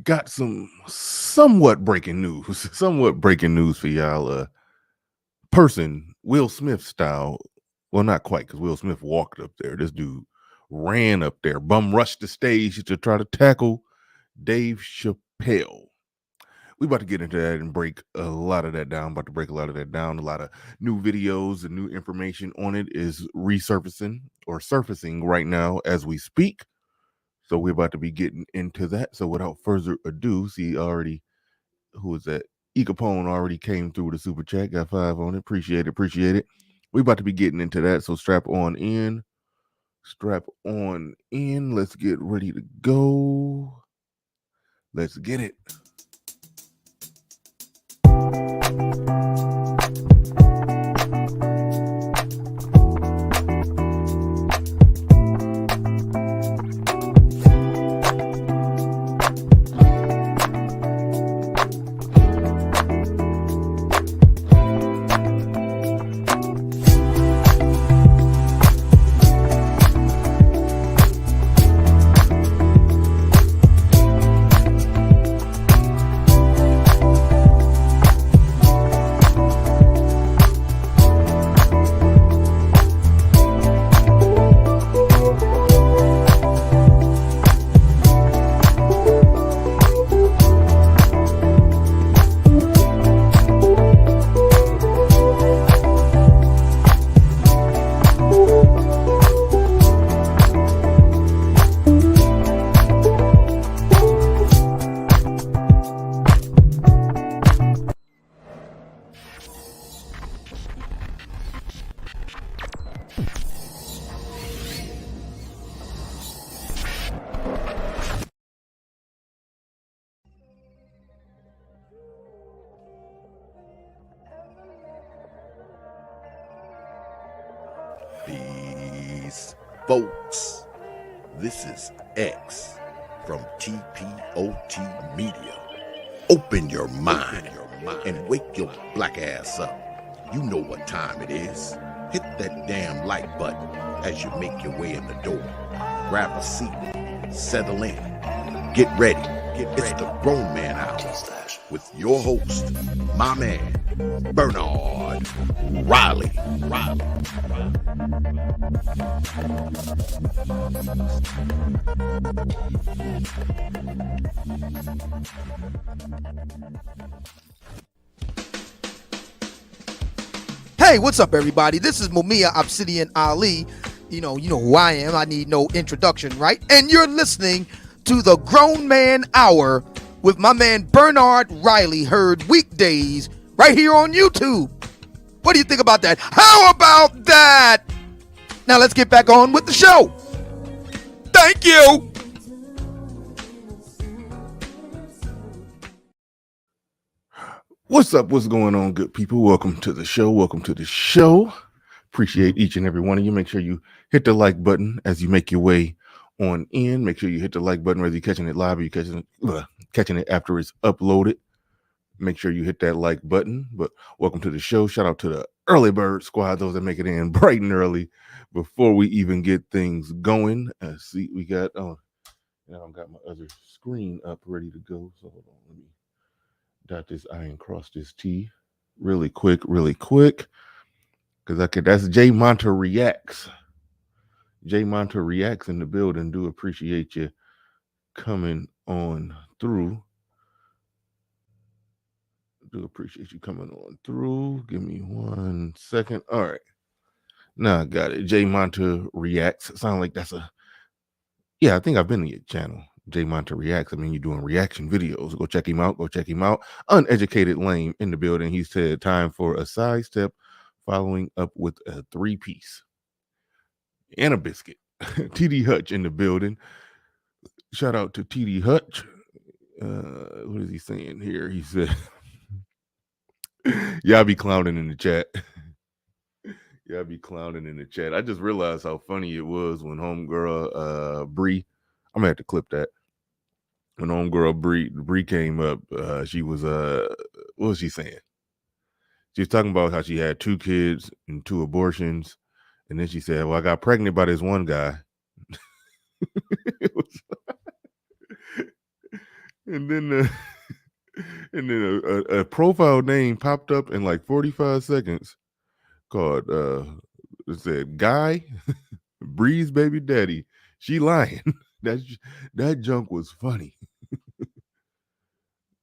got some somewhat breaking news. Somewhat breaking news for y'all. Person, Will Smith style. Well, not quite, because Will Smith walked up there. This dude ran up there, bum rushed the stage to try to tackle Dave Chappelle. We about to get into that and break a lot of that down. About to break a lot of that down. A lot of new videos and new information on it is resurfacing or surfacing right now as we speak. So we're about to be getting into that. So without further ado, see already who is that? E Capone already came through with a super chat, got 5 on it. Appreciate it, appreciate it. We about to be getting into that. So strap on in. Strap on in. Let's get ready to go. Let's get it. Peace, folks. This is X from TPOT Media. Open your mind and wake your black ass up. You know what time it is. Hit that damn like button as you make your way in the door. Grab a seat, settle in, get ready. It's the Grown Man Hour with your host, my man, Bernard Riley. Hey, what's up, everybody? This is Mumia Obsidian Ali. You know who I am. I need no introduction, right? And you're listening to the Grown Man Hour with my man Bernard Riley, heard weekdays right here on YouTube. What do you think about that? How about that? Now let's get back on with the show. Thank you. What's up? What's going on, good people? Welcome to the show. Welcome to the show. Appreciate each and every one of you. Make sure you hit the like button as you make your way on in. Make sure you hit the like button whether you're catching it live or you're catching it after it's uploaded. Make sure you hit that like button. But welcome to the show. Shout out to the early bird squad, those that make it in bright and early before we even get things going. See, we got now I've got my other screen up ready to go. So hold on, let me dot this I and cross this T really quick. Because that's Jay Monta Reacts. Jay Monta Reacts in the building. Do appreciate you coming on through. Do appreciate you coming on through. Give me 1 second. All right. Now I got it. Jay Monta Reacts. Sound like that's yeah, I think I've been to your channel. Jay Monta Reacts. I mean, you're doing reaction videos. Go check him out. Uneducated Lame in the building. He said time for a sidestep, following up with a 3-piece and a biscuit. TD Hutch in the building. Shout out to TD Hutch. What is he saying here? He said, y'all be clowning in the chat. Y'all be clowning in the chat. I just realized how funny it was when homegirl Bree, I'm gonna have to clip that. When homegirl Bree came up, she was what was she saying? She was talking about how she had 2 kids and 2 abortions, and then she said, "Well, I got pregnant by this one guy." and then and then a profile name popped up in like 45 seconds called it said Guy Breeze baby daddy. She lying. that junk was funny.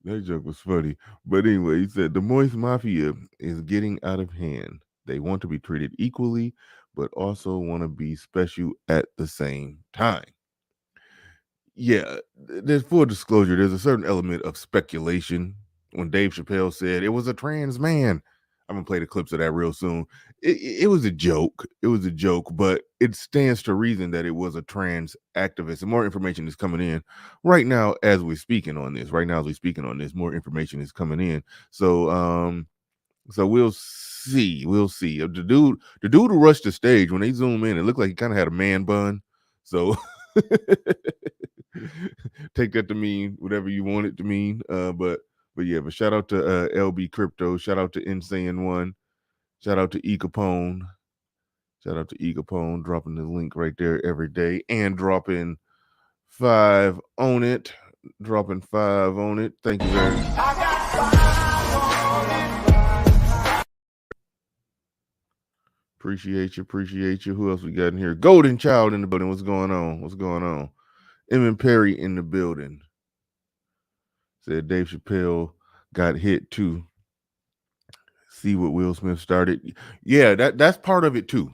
That joke was funny. But anyway, he said the Moist Mafia is getting out of hand. They want to be treated equally, but also want to be special at the same time. Yeah, there's full disclosure. There's a certain element of speculation when Dave Chappelle said it was a trans man. I'm gonna play the clips of that real soon. It was a joke. It was a joke, but it stands to reason that it was a trans activist. And more information is coming in right now as we're speaking on this. Right now, as we're speaking on this, more information is coming in. So we'll see. We'll see. The dude who rushed the stage when they zoom in, it looked like he kind of had a man bun. So take that to mean whatever you want it to mean. But shout out to LB Crypto, shout out to Insane One, shout out to E Capone, shout out to E Capone, dropping the link right there every day and dropping 5 on it. Dropping 5 on it. Thank you very much. Appreciate you. Who else we got in here? Golden Child in the building. What's going on? Emmett Perry in the building. Said Dave Chappelle got hit too. See what Will Smith started. Yeah, that's part of it too.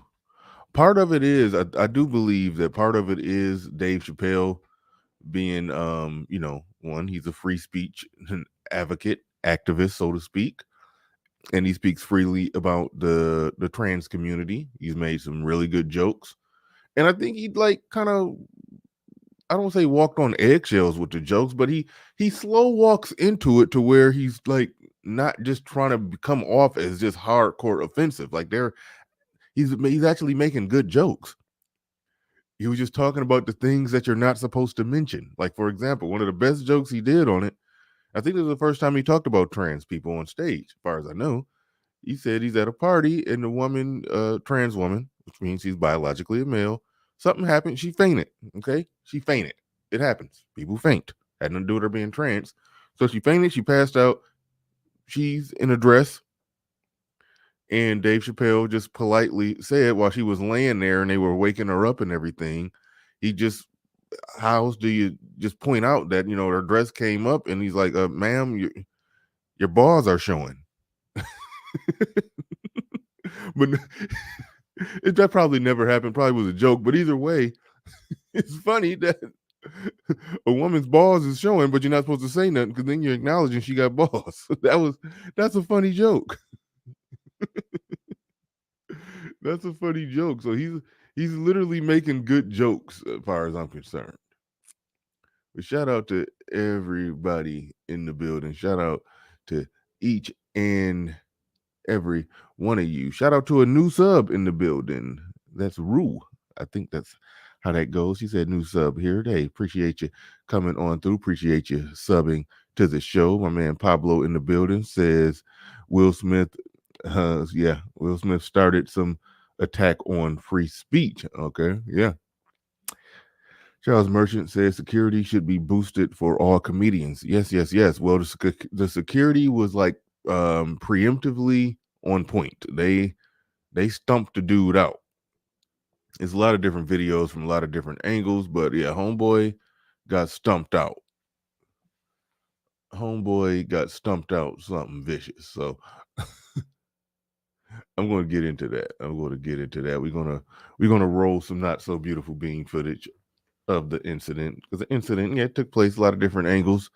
Part of it is I do believe that part of it is Dave Chappelle being one, he's a free speech advocate, activist, so to speak. And he speaks freely about the trans community. He's made some really good jokes. And I think he'd like kind of, I don't say walked on eggshells with the jokes, but he slow walks into it to where he's like not just trying to come off as just hardcore offensive. Like he's actually making good jokes. He was just talking about the things that you're not supposed to mention. Like, for example, one of the best jokes he did on it, I think it was the first time he talked about trans people on stage, as far as I know. He said he's at a party and the woman, trans woman, which means she's biologically a male, something happened. She fainted. Okay. She fainted. It happens. People faint. Had nothing to do with her being trans. So she fainted. She passed out. She's in a dress. And Dave Chappelle just politely said while she was laying there and they were waking her up and everything, he just, how else do you just point out that, her dress came up and he's like, ma'am, your balls are showing. But that probably never happened. Probably was a joke. But either way, it's funny that a woman's balls is showing, but you're not supposed to say nothing because then you're acknowledging she got balls. That's a funny joke. That's a funny joke. So he's literally making good jokes as far as I'm concerned. But shout out to everybody in the building. Shout out to each and every one of you. Shout out to a new sub in the building. That's Rue. I think that's how that goes. She said new sub here. Hey, appreciate you coming on through. Appreciate you subbing to the show. My man Pablo in the building says Will Smith started some attack on free speech. Okay, yeah. Charles Merchant says security should be boosted for all comedians. Yes. Well, the security was like preemptively on point. They stumped the dude out. It's a lot of different videos from a lot of different angles, but yeah, homeboy got stumped out. Homeboy got stumped out something vicious. So I'm going to get into that. We're going to roll some not so beautiful bean footage of the incident, because the incident, it took place a lot of different angles.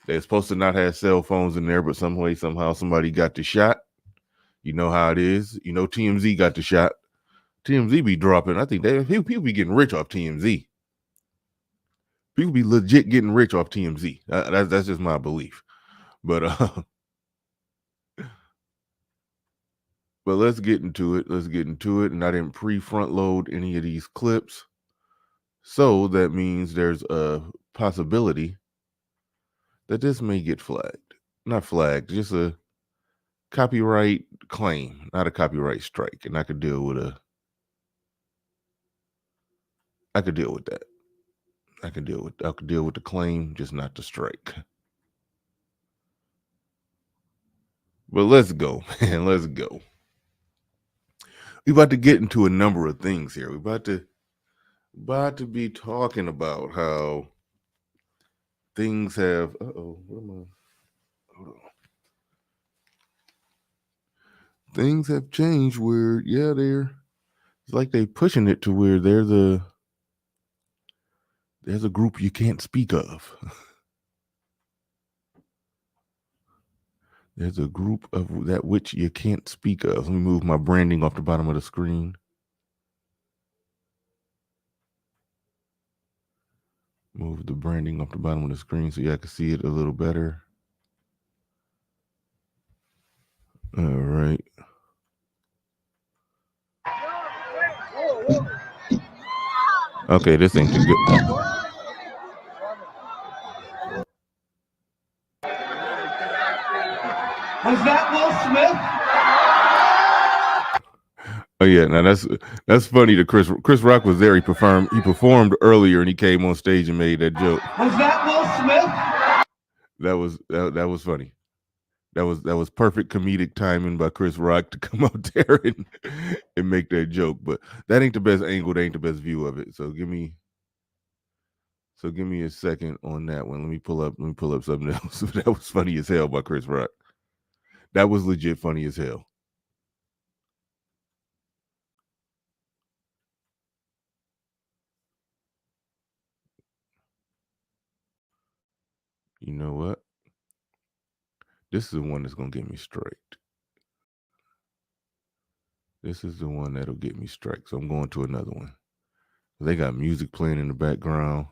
They're supposed to not have cell phones in there, but some way, somehow, somebody got the shot. You know how it is. TMZ got the shot. TMZ be dropping. I think people be getting rich off TMZ. People be legit getting rich off TMZ. That's just my belief. But but let's get into it. And I didn't pre-front load any of these clips. So that means there's a possibility that this may get flagged. Not flagged, just a copyright claim, not a copyright strike. And I could deal with that. I can deal with the claim, just not the strike. But let's go, man. Let's go. We're about to get into a number of things here. We're about to be talking about how things have. Hold on. Things have changed where, it's like they pushing it to where there's a group you can't speak of. There's a group of that which you can't speak of. Let me move my branding off the bottom of the screen. Move the branding off the bottom of the screen so y'all can see it a little better. All right. Okay, this ain't too good. Was that Will Smith? Oh yeah, now that's funny. To Chris Rock was there. He performed earlier, and he came on stage and made that joke. Was that Will Smith? That was funny. That was perfect comedic timing by Chris Rock to come out there and make that joke. But that ain't the best angle. That ain't the best view of it. So give me a second on that one. Let me pull up something else. That was funny as hell by Chris Rock. That was legit funny as hell. You know what? This is the one that's gonna get me straight. This is the one that'll get me straight. So I'm going to another one. They got music playing in the background.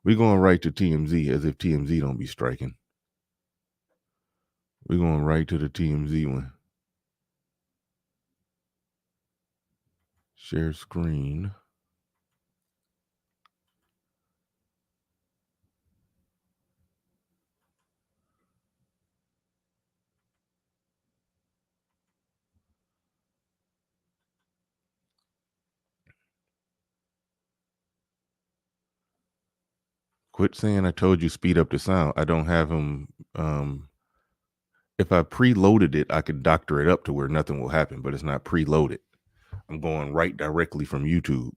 We're going right to TMZ as if TMZ don't be striking. We're going right to the TMZ one. Share screen. Quit saying I told you speed up the sound. I don't have him. If I preloaded it, I could doctor it up to where nothing will happen, but it's not preloaded. I'm going right directly from YouTube.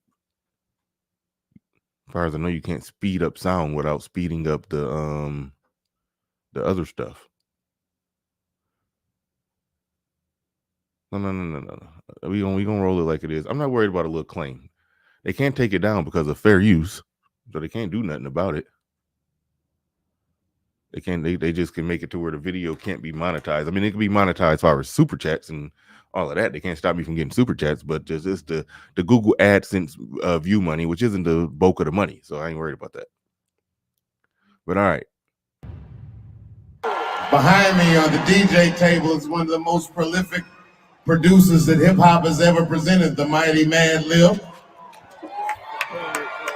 As far as I know, you can't speed up sound without speeding up the other stuff. No. We gonna roll it like it is. I'm not worried about a little claim. They can't take it down because of fair use, so they can't do nothing about it. They can't. They just can make it to where the video can't be monetized. I mean, it can be monetized as far as super chats and all of that. They can't stop me from getting super chats, but just the Google AdSense view money, which isn't the bulk of the money. So I ain't worried about that. But all right. Behind me on the DJ table is one of the most prolific producers that hip hop has ever presented, the mighty Mad Lib.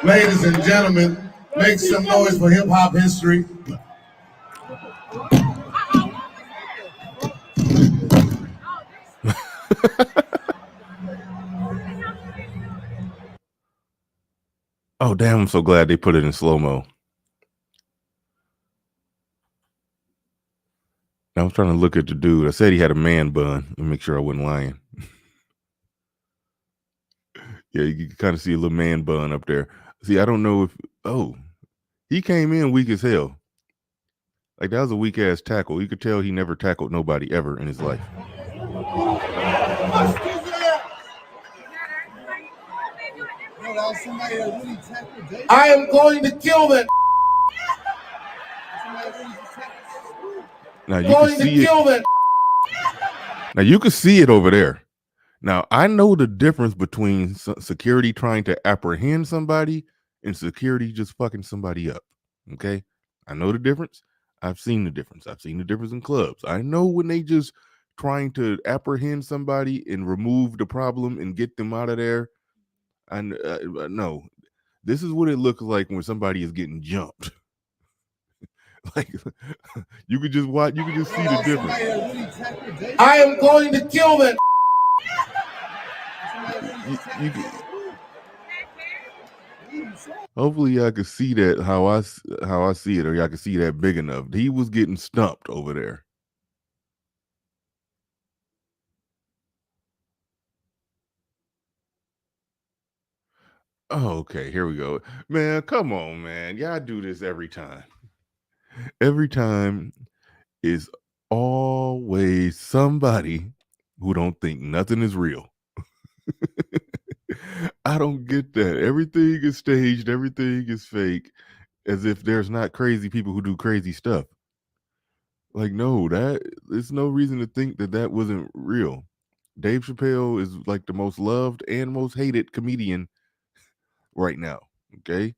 Ladies and gentlemen, make some noise for hip hop history. Oh, damn, I'm so glad they put it in slow-mo. I was trying to look at the dude. I said he had a man bun and make sure I wasn't lying. Yeah, you can kind of see a little man bun up there. See, I don't know if... Oh, he came in weak as hell. Like, that was a weak-ass tackle. You could tell he never tackled nobody ever in his life. I am going to kill that. Now you can see it. Now you can see it over there. Now I know the difference between security trying to apprehend somebody and security just fucking somebody up. Okay, I know the difference. I've seen the difference. I've seen the difference in clubs. I know when they just trying to apprehend somebody and remove the problem and get them out of there. And no, this is what it looks like when somebody is getting jumped. Like you could just watch, you could just see the difference. I am going to kill that. Hopefully y'all can see that how I see it, or y'all can see that big enough. He was getting stumped over there. Oh, okay, here we go. Man, come on, man. Y'all do this every time. Every time is always somebody who don't think nothing is real. I don't get that. Everything is staged, everything is fake, as if there's not crazy people who do crazy stuff. Like, no, there's no reason to think that that wasn't real. Dave Chappelle is like the most loved and most hated comedian right now. Okay.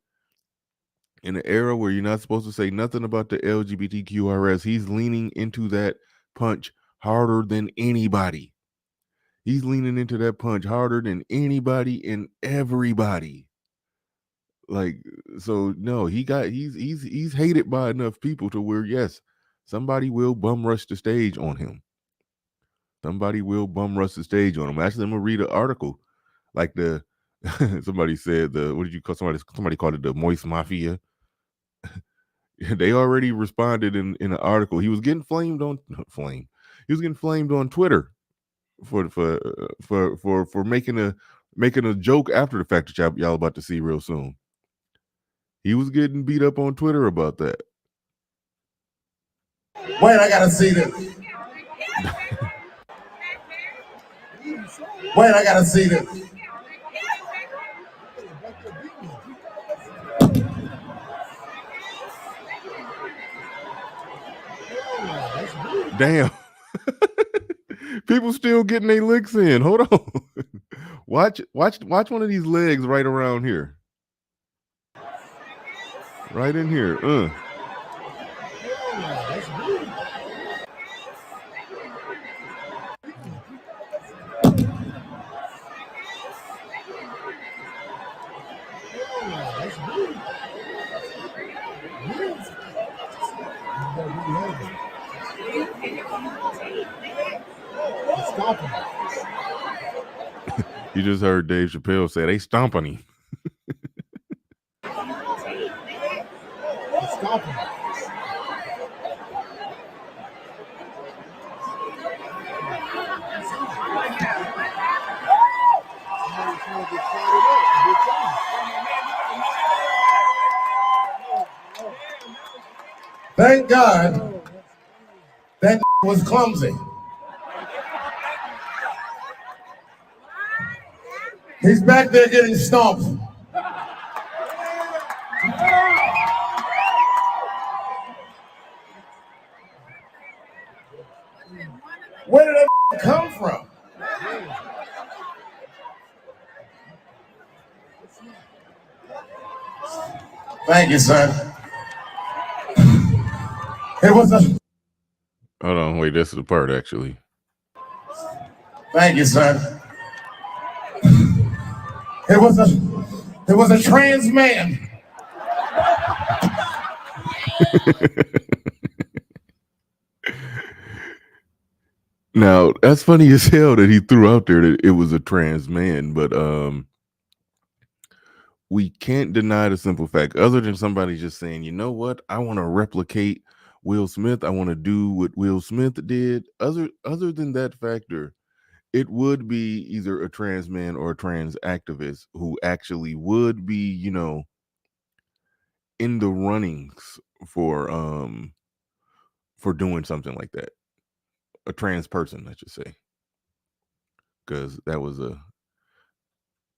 In an era where you're not supposed to say nothing about the LGBTQRS, he's leaning into that punch harder than anybody. He's leaning into that punch harder than anybody and everybody. Like, so no, he's hated by enough people to where, yes, somebody will bum rush the stage on him. Somebody will bum rush the stage on him. Actually, I'm gonna read an article. Like the somebody said the what did you call somebody called it the moist mafia. They already responded in an article. He was getting flamed on flame. He was getting flamed on Twitter for making a joke after the fact that y'all about to see real soon. He was getting beat up on Twitter about that. Wait, I gotta see this. Wait, I gotta see this. Damn. People still getting their licks in. Hold on. Watch one of these legs right around here. Right in here. You just heard Dave Chappelle say they stomping him. Thank God that was clumsy. He's back there getting stomped. Where did that come from? Thank you, son. It was a. Hold on, wait, this is the part actually. Thank you, son. It was a trans man. Now, that's funny as hell that he threw out there that it was a trans man, but we can't deny the simple fact, other than somebody just saying, you know what, I want to replicate Will Smith, I want to do what Will Smith did. Other than that factor, it would be either a trans man or a trans activist who actually would be, in the runnings for doing something like that. A trans person, I should say. Because that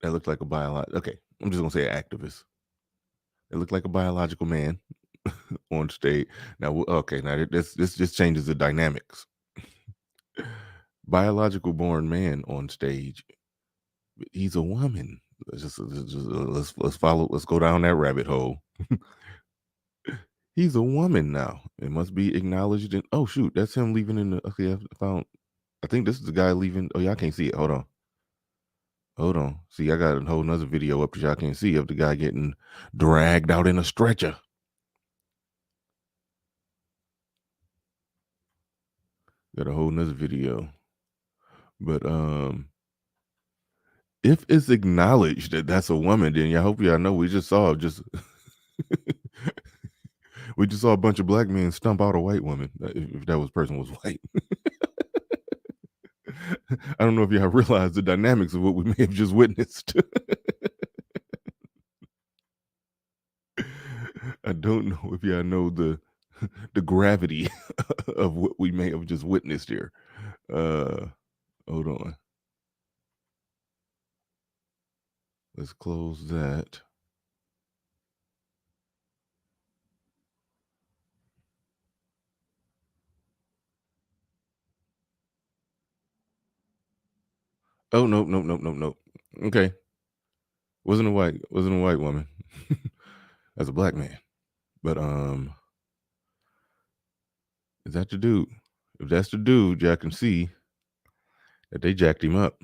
looked like a biological. Okay, I'm just gonna say activist. It looked like a biological man on stage. Now, okay, now this just changes the dynamics. Biological born man on stage. He's a woman. Let's follow. Let's go down that rabbit hole. He's a woman now. It must be acknowledged. Oh shoot, that's him leaving in the. Okay, I found. I think this is the guy leaving. Oh yeah, I can't see it. Hold on. Hold on. See, I got a whole nother video up that y'all can't see of the guy getting dragged out in a stretcher. Got a whole nother video. But if it's acknowledged that that's a woman, then I hope y'all know we just saw we just saw a bunch of black men stump out a white woman. If that person was white. I don't know if y'all realize the dynamics of what we may have just witnessed. I don't know if y'all know the gravity of what we may have just witnessed here. Hold on. Let's close that. Oh, nope. Okay. Wasn't a white woman. As a black man. But is that the dude? If that's the dude, y'all can see that they jacked him up.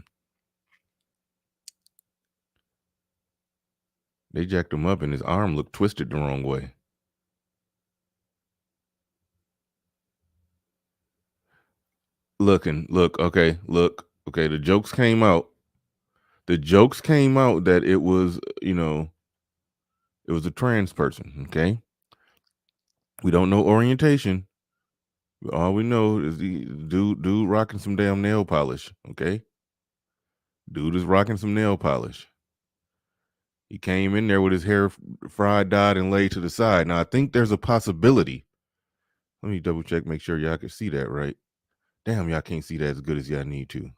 They jacked him up and his arm looked twisted the wrong way. Okay, the jokes came out. That it was, it was a trans person, okay? We don't know orientation. All we know is the dude rocking some damn nail polish, okay? Dude is rocking some nail polish. He came in there with his hair fried, dyed, and laid to the side. Now, I think there's a possibility. Let me double check, make sure y'all can see that right. Damn, y'all can't see that as good as y'all need to.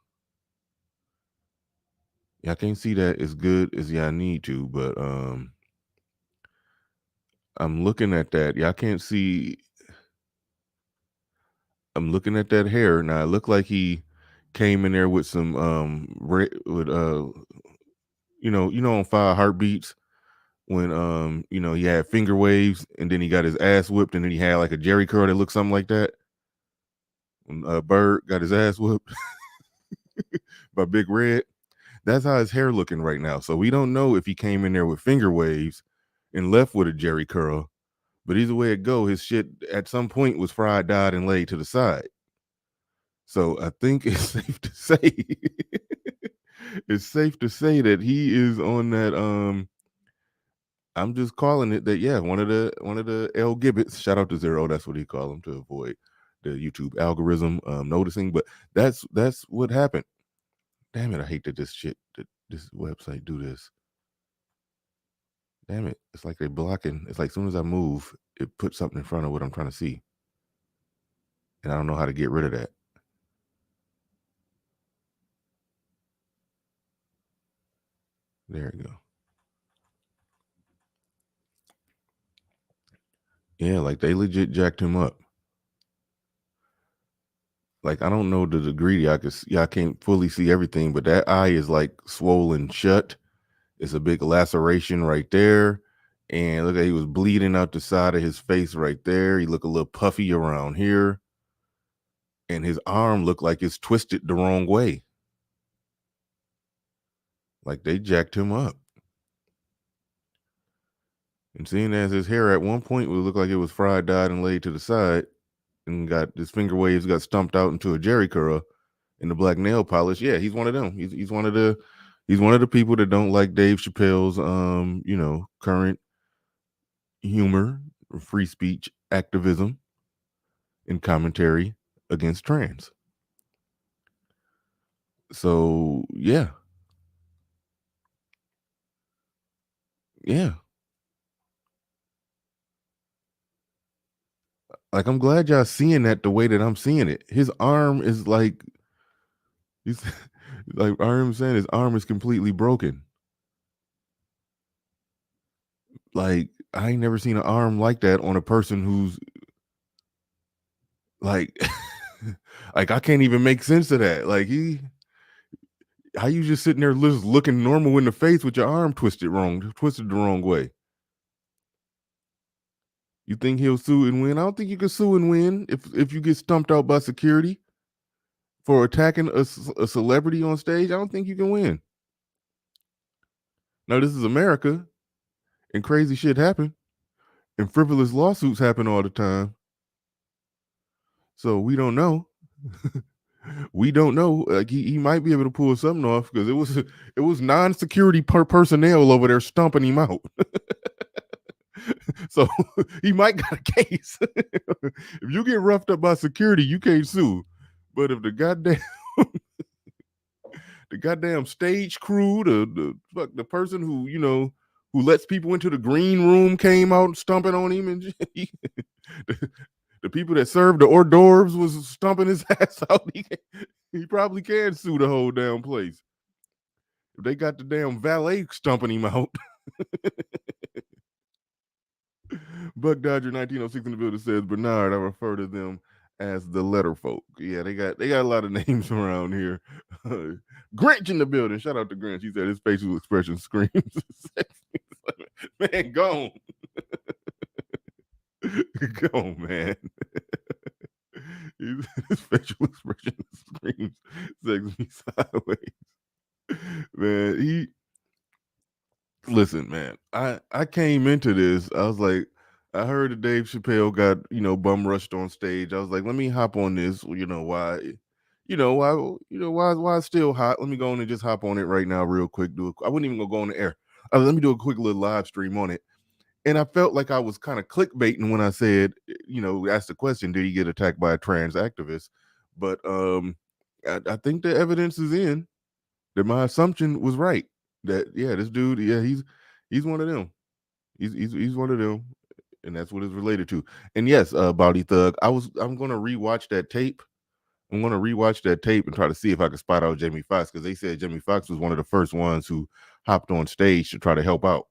Y'all can't see that as good as y'all need to, but I'm looking at that. Y'all can't see. I'm looking at that hair. Now, it looked like he came in there with some on 5 Heartbeats when he had finger waves and then he got his ass whipped and then he had like a Jerry curl that looked something like that. When Bird got his ass whipped by Big Red. That's how his hair looking right now. So we don't know if he came in there with finger waves and left with a Jerry curl. But either way it go, his shit at some point was fried, dyed, and laid to the side. So I think it's safe to say that he is on that. I'm just calling it that. Yeah, one of the L Gibbets. Shout out to Zero. That's what he called him to avoid the YouTube algorithm noticing. But that's what happened. Damn it! I hate that this website do this. Damn it! It's like they're blocking. It's like as soon as I move, it puts something in front of what I'm trying to see, and I don't know how to get rid of that. There we go. Yeah, like they legit jacked him up. Like I don't know the degree y'all can't fully see everything, but that eye is like swollen shut. It's a big laceration right there. And look, he was bleeding out the side of his face right there. He looked a little puffy around here. And his arm looked like it's twisted the wrong way. Like they jacked him up. And seeing as his hair at one point would look like it was fried, dyed, and laid to the side, and got his finger waves got stumped out into a Jerry curl and the black nail polish. Yeah, he's one of them. He's one of the people that don't like Dave Chappelle's current humor, free speech activism, and commentary against trans. So yeah. Like I'm glad y'all seeing that the way that I'm seeing it. His arm is like he's like I'm saying his arm is completely broken. Like I ain't never seen an arm like that on a person who's like like I can't even make sense of that. Like how you just sitting there just looking normal in the face with your arm twisted the wrong way. You think he'll sue and win? I don't think you can sue and win if you get stumped out by security for attacking a celebrity on stage. I don't think you can win. Now this is America, and crazy shit happen, and frivolous lawsuits happen all the time. So we don't know. We don't know. Like he might be able to pull something off because it was non-security personnel over there stomping him out. So he might got a case. If you get roughed up by security, you can't sue. But if the goddamn stage crew, the person who who lets people into the green room came out stomping on him, and the people that served the hors d'oeuvres was stomping his ass out. He probably can sue the whole damn place. If they got the damn valet stomping him out. Buck Dodger 1906 in the building says, Bernard, I refer to them as the letter folk. Yeah, they got a lot of names around here. Grinch in the building. Shout out to Grinch. He said his facial expression screams. Man, go on. Go on, man. His facial expression screams sex me sideways. Man, listen, man. I came into this. I was like, I heard that Dave Chappelle got bum rushed on stage. I was like, let me hop on this. Why? Why it's still hot? Let me go on and just hop on it right now, real quick. I wouldn't even go on the air. Let me do a quick little live stream on it. And I felt like I was kind of clickbaiting when I said, asked the question, did he get attacked by a trans activist? But I think the evidence is in that my assumption was right. That this dude, he's one of them. He's one of them, and that's what it's related to. And yes, Body Thug, I'm gonna rewatch that tape. I'm gonna rewatch that tape and try to see if I can spot out Jamie Foxx, because they said Jamie Foxx was one of the first ones who hopped on stage to try to help out.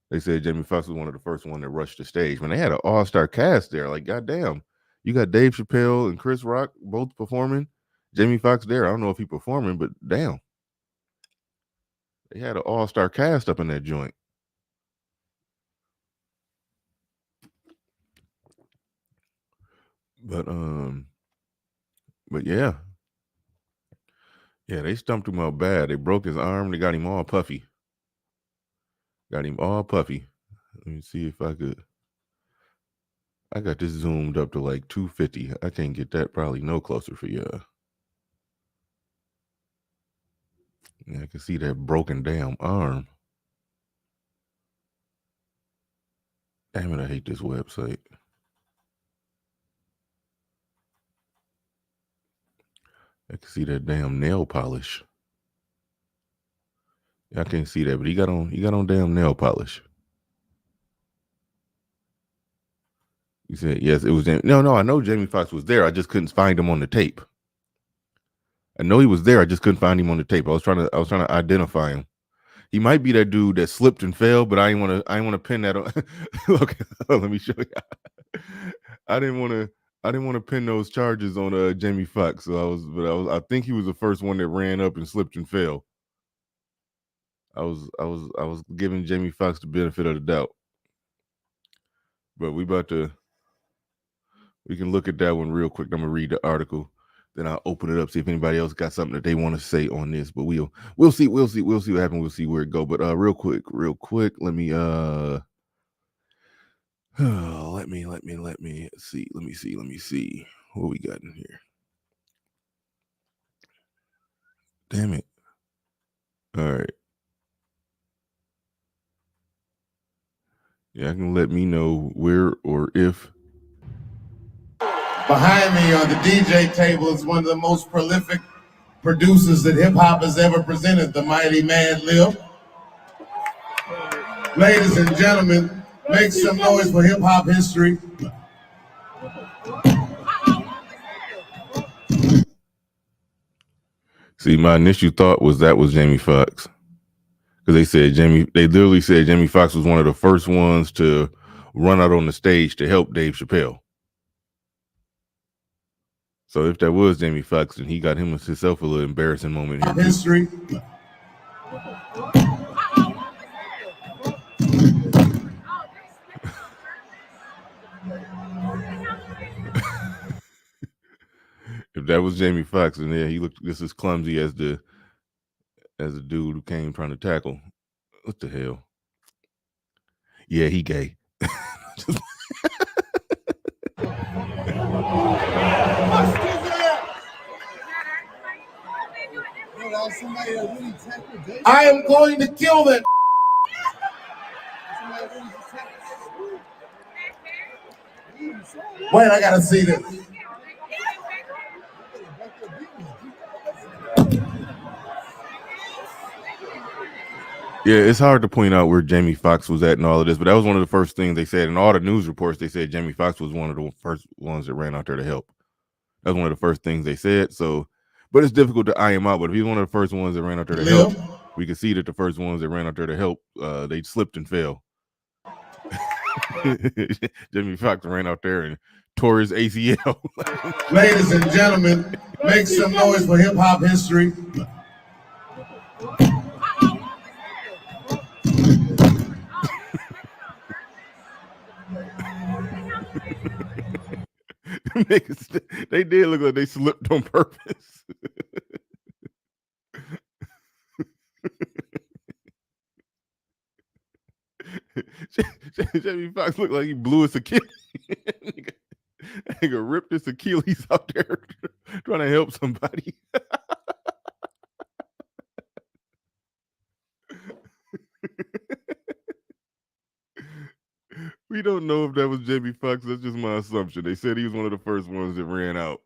They said Jamie Foxx was one of the first one that rushed the stage. Man, they had an all-star cast there. Like, goddamn, you got Dave Chappelle and Chris Rock both performing. Jamie Foxx there. I don't know if he performing, but damn, they had an all-star cast up in that joint. But yeah, they stumped him out bad. They broke his arm. They got him all puffy. Let me see if I could. I got this zoomed up to like 250. I can't get that probably no closer for you. Yeah, I can see that broken damn arm. Damn it, I hate this website. I can see that damn nail polish. I can't see that, but he got on damn nail polish. He said, yes, it was no, I know Jamie Foxx was there. I just couldn't find him on the tape. I know he was there. I just couldn't find him on the tape. I was trying to identify him. He might be that dude that slipped and fell, but I didn't want to pin that on. Look, let me show you. I didn't want to pin those charges on Jamie Foxx. So I think he was the first one that ran up and slipped and fell. I was giving Jamie Foxx the benefit of the doubt. But we can look at that one real quick. I'm gonna read the article, then I'll open it up, see if anybody else got something that they want to say on this. But we'll see what happens. We'll see where it go. But real quick, let me let me see what we got in here. Damn it. All right. Yeah, I can let me know where or if. Behind me on the DJ table is one of the most prolific producers that hip hop has ever presented, the mighty Mad Lib. Ladies and gentlemen, make some noise for hip hop history. See, my initial thought was that was Jamie Foxx. Because they literally said Jamie Foxx was one of the first ones to run out on the stage to help Dave Chappelle. So if that was Jamie Foxx, then he got himself a little embarrassing moment here. History. If that was Jamie Foxx, and he looked just as clumsy as the dude who came trying to tackle. What the hell? Yeah, he gay. I am going to kill that. Wait, I gotta see this. Yeah, it's hard to point out where Jamie Foxx was at and all of this, but that was one of the first things they said in all the news reports. They said Jamie Foxx was one of the first ones that ran out there to help. That was one of the first things they said. So, but it's difficult to eye him out. But if he's one of the first ones that ran out there to help, we can see that the first ones that ran out there to help, they slipped and fell. Jamie Foxx ran out there and tore his ACL. Ladies and gentlemen, make some noise for hip hop history. They did look like they slipped on purpose. Jamie Foxx looked like he blew his Achilles. Nigga ripped his Achilles out there trying to help somebody. We don't know if that was Jamie Foxx. That's just my assumption. They said he was one of the first ones that ran out.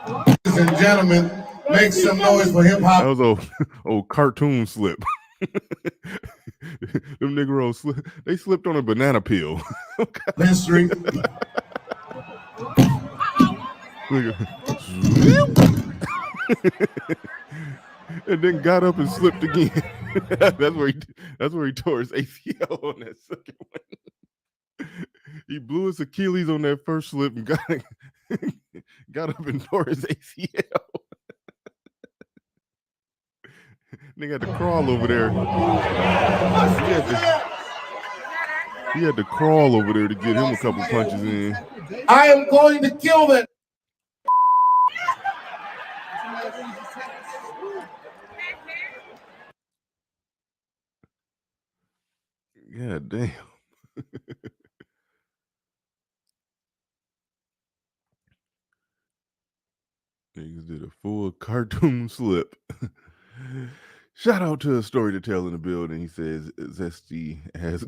Ladies and gentlemen, make some noise for hip hop. That was old cartoon slip. Them Negroes they slipped on a banana peel. History. And then got up and slipped again. That's where he tore his ACL on that second one. He blew his Achilles on that first slip and got up and tore his ACL. Nigga had to crawl over there. He had to crawl over there to get him a couple punches in. I am going to kill that. Yeah, damn. Niggas did a full cartoon slip. Shout out to a story to tell in the building. He says Zesty has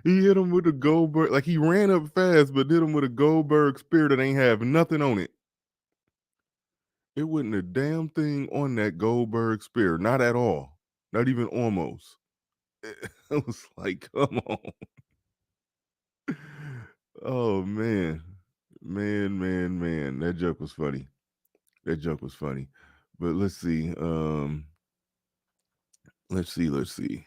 he hit him with a Goldberg, like he ran up fast, but hit him with a Goldberg spear that ain't have nothing on it. It wasn't a damn thing on that Goldberg spear, not at all, not even almost. I was like, come on. Oh man, that joke was funny. But let's see. Let's see.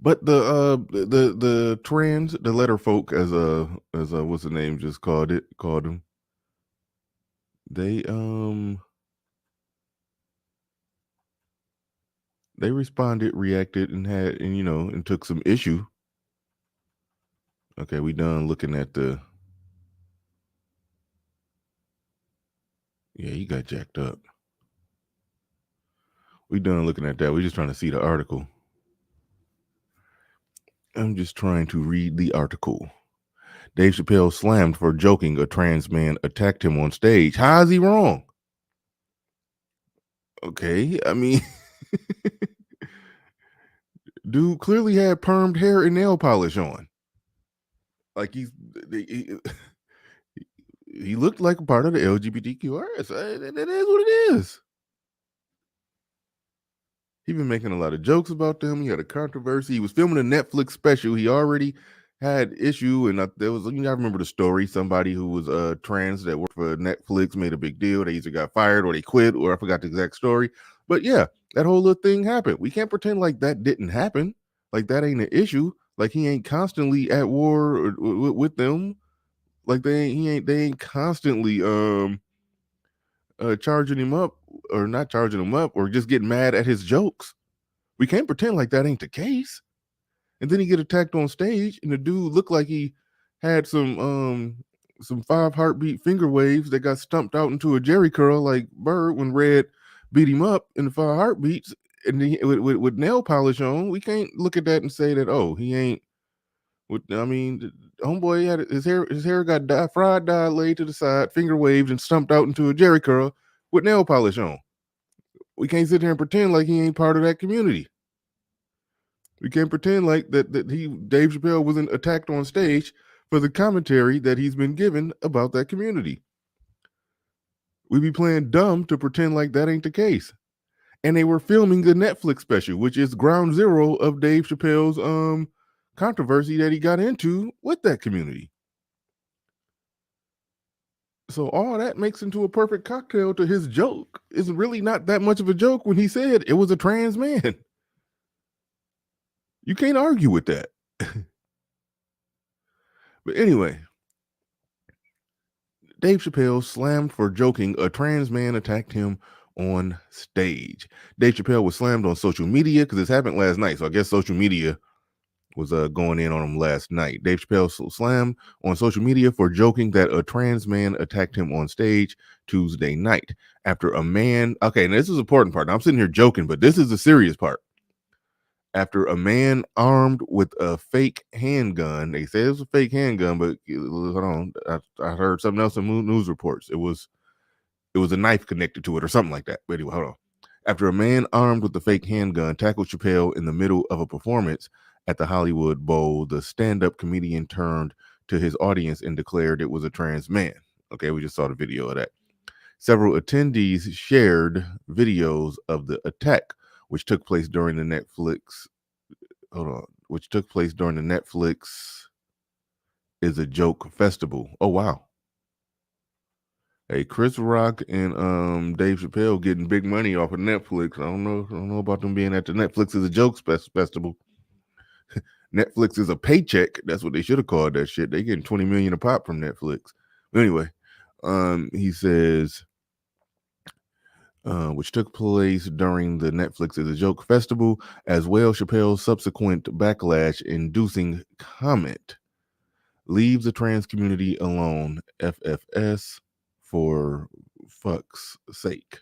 But the trans, the letter folk, as what's the name just called them. They responded, reacted, and took some issue. Okay, we done looking at the. Yeah, he got jacked up. We done looking at that. We're just trying to see the article. I'm just trying to read the article. Dave Chappelle slammed for joking a trans man attacked him on stage. How is he wrong? Okay, I mean, dude clearly had permed hair and nail polish on. Like he looked like a part of the LGBTQRS. That is what it is. He been making a lot of jokes about them. He had a controversy. He was filming a Netflix special. He already had issue, and there was, I remember the story. Somebody who was trans that worked for Netflix made a big deal. They either got fired or they quit, or I forgot the exact story. But yeah, that whole little thing happened. We can't pretend like that didn't happen. Like that ain't an issue. Like he ain't constantly at war with them. Like they ain't constantly charging him up, or not charging him up, or just getting mad at his jokes. We can't pretend like that ain't the case. And then he get attacked on stage, and the dude looked like he had some 5 heartbeat finger waves that got stumped out into a jerry curl like Bird when Red beat him up in the 5 heartbeats, and with nail polish on. We can't look at that and say that, oh, he ain't I mean, homeboy had his hair got fried, dyed, laid to the side, finger waved, and stumped out into a jerry curl with nail polish on. We can't sit here and pretend like he ain't part of that community. We can't pretend like that Dave Chappelle wasn't attacked on stage for the commentary that he's been given about that community. We be playing dumb to pretend like that ain't the case. And they were filming the Netflix special, which is ground zero of Dave Chappelle's controversy that he got into with that community. So all that makes into a perfect cocktail to his joke. It's really not that much of a joke when he said it was a trans man. You can't argue with that. But anyway, Dave Chappelle slammed for joking a trans man attacked him on stage. Dave Chappelle was slammed on social media because this happened last night. So I guess social media was going in on him last night. Dave Chappelle slammed on social media for joking that a trans man attacked him on stage Tuesday night after a man. Okay, now this is the important part. Now, I'm sitting here joking, but this is the serious part. After a man armed with a fake handgun, they said it was a fake handgun, but hold on, I heard something else in news reports. It was a knife connected to it or something like that. But anyway, hold on. After a man armed with the fake handgun tackled Chappelle in the middle of a performance at the Hollywood Bowl, the stand-up comedian turned to his audience and declared it was a trans man. Okay, we just saw the video of that. Several attendees shared videos of the attack, which took place during the Netflix Is a Joke festival. Oh wow. Hey, Chris Rock and Dave Chappelle getting big money off of Netflix. I don't know about them being at the Netflix Is a Joke festival. Netflix is a paycheck. That's what they should have called that shit. They getting $20 million a pop from Netflix. But anyway, he says, which took place during the Netflix Is a Joke festival, as well. Chappelle's subsequent backlash inducing comment leaves the trans community alone. FFS for fuck's sake.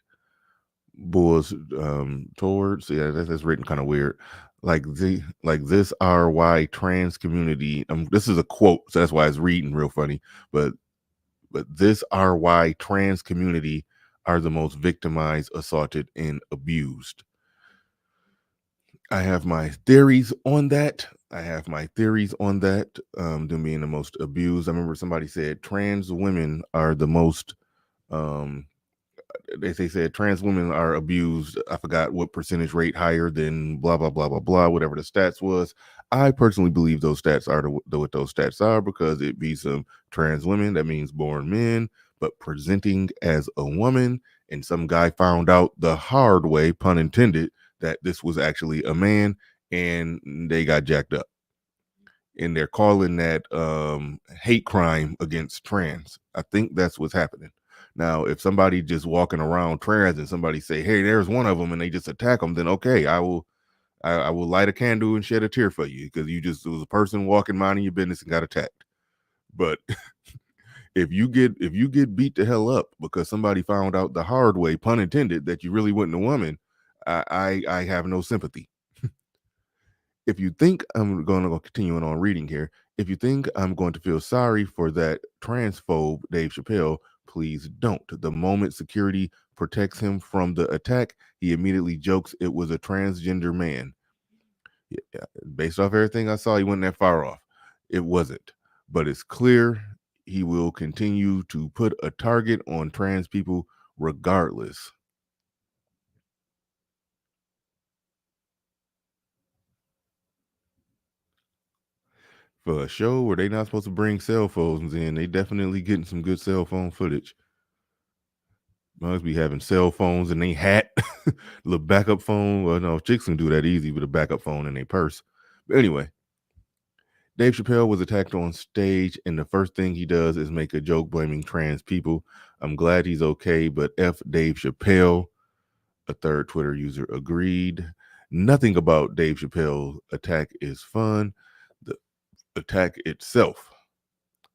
Bulls towards, yeah, that's written kind of weird. Like this RY trans community. This is a quote, so that's why it's reading real funny. But this RY trans community are the most victimized, assaulted, and abused. I have my theories on that. Them being the most abused. I remember somebody said trans women are the most they said trans women are abused. I forgot what percentage rate higher than blah blah blah blah blah, whatever the stats was. I personally believe those stats are what those stats are, because it be some trans women, that means born men, but presenting as a woman, and some guy found out the hard way, pun intended, that this was actually a man, and they got jacked up. And they're calling that hate crime against trans. I think that's what's happening. Now, if somebody just walking around trans and somebody say, hey, there's one of them, and they just attack them, then okay, I will light a candle and shed a tear for you, because it was a person walking minding your business and got attacked. But if you get beat the hell up because somebody found out the hard way, pun intended, that you really wasn't a woman, I have no sympathy. If you think I'm going to continue on reading here, if you think I'm going to feel sorry for that transphobe Dave Chappelle, please don't. The moment security protects him from the attack, he immediately jokes it was a transgender man. Yeah, based off everything I saw, he wasn't that far off. It wasn't. But it's clear he will continue to put a target on trans people regardless. For a show where they're not supposed to bring cell phones in, they definitely getting some good cell phone footage. Must be having cell phones in their hat, little backup phone. Well, no, chicks can do that easy with a backup phone in their purse. But anyway, Dave Chappelle was attacked on stage, and the first thing he does is make a joke blaming trans people. I'm glad he's okay, but F Dave Chappelle, a third Twitter user agreed. Nothing about Dave Chappelle's attack is fun. The attack itself,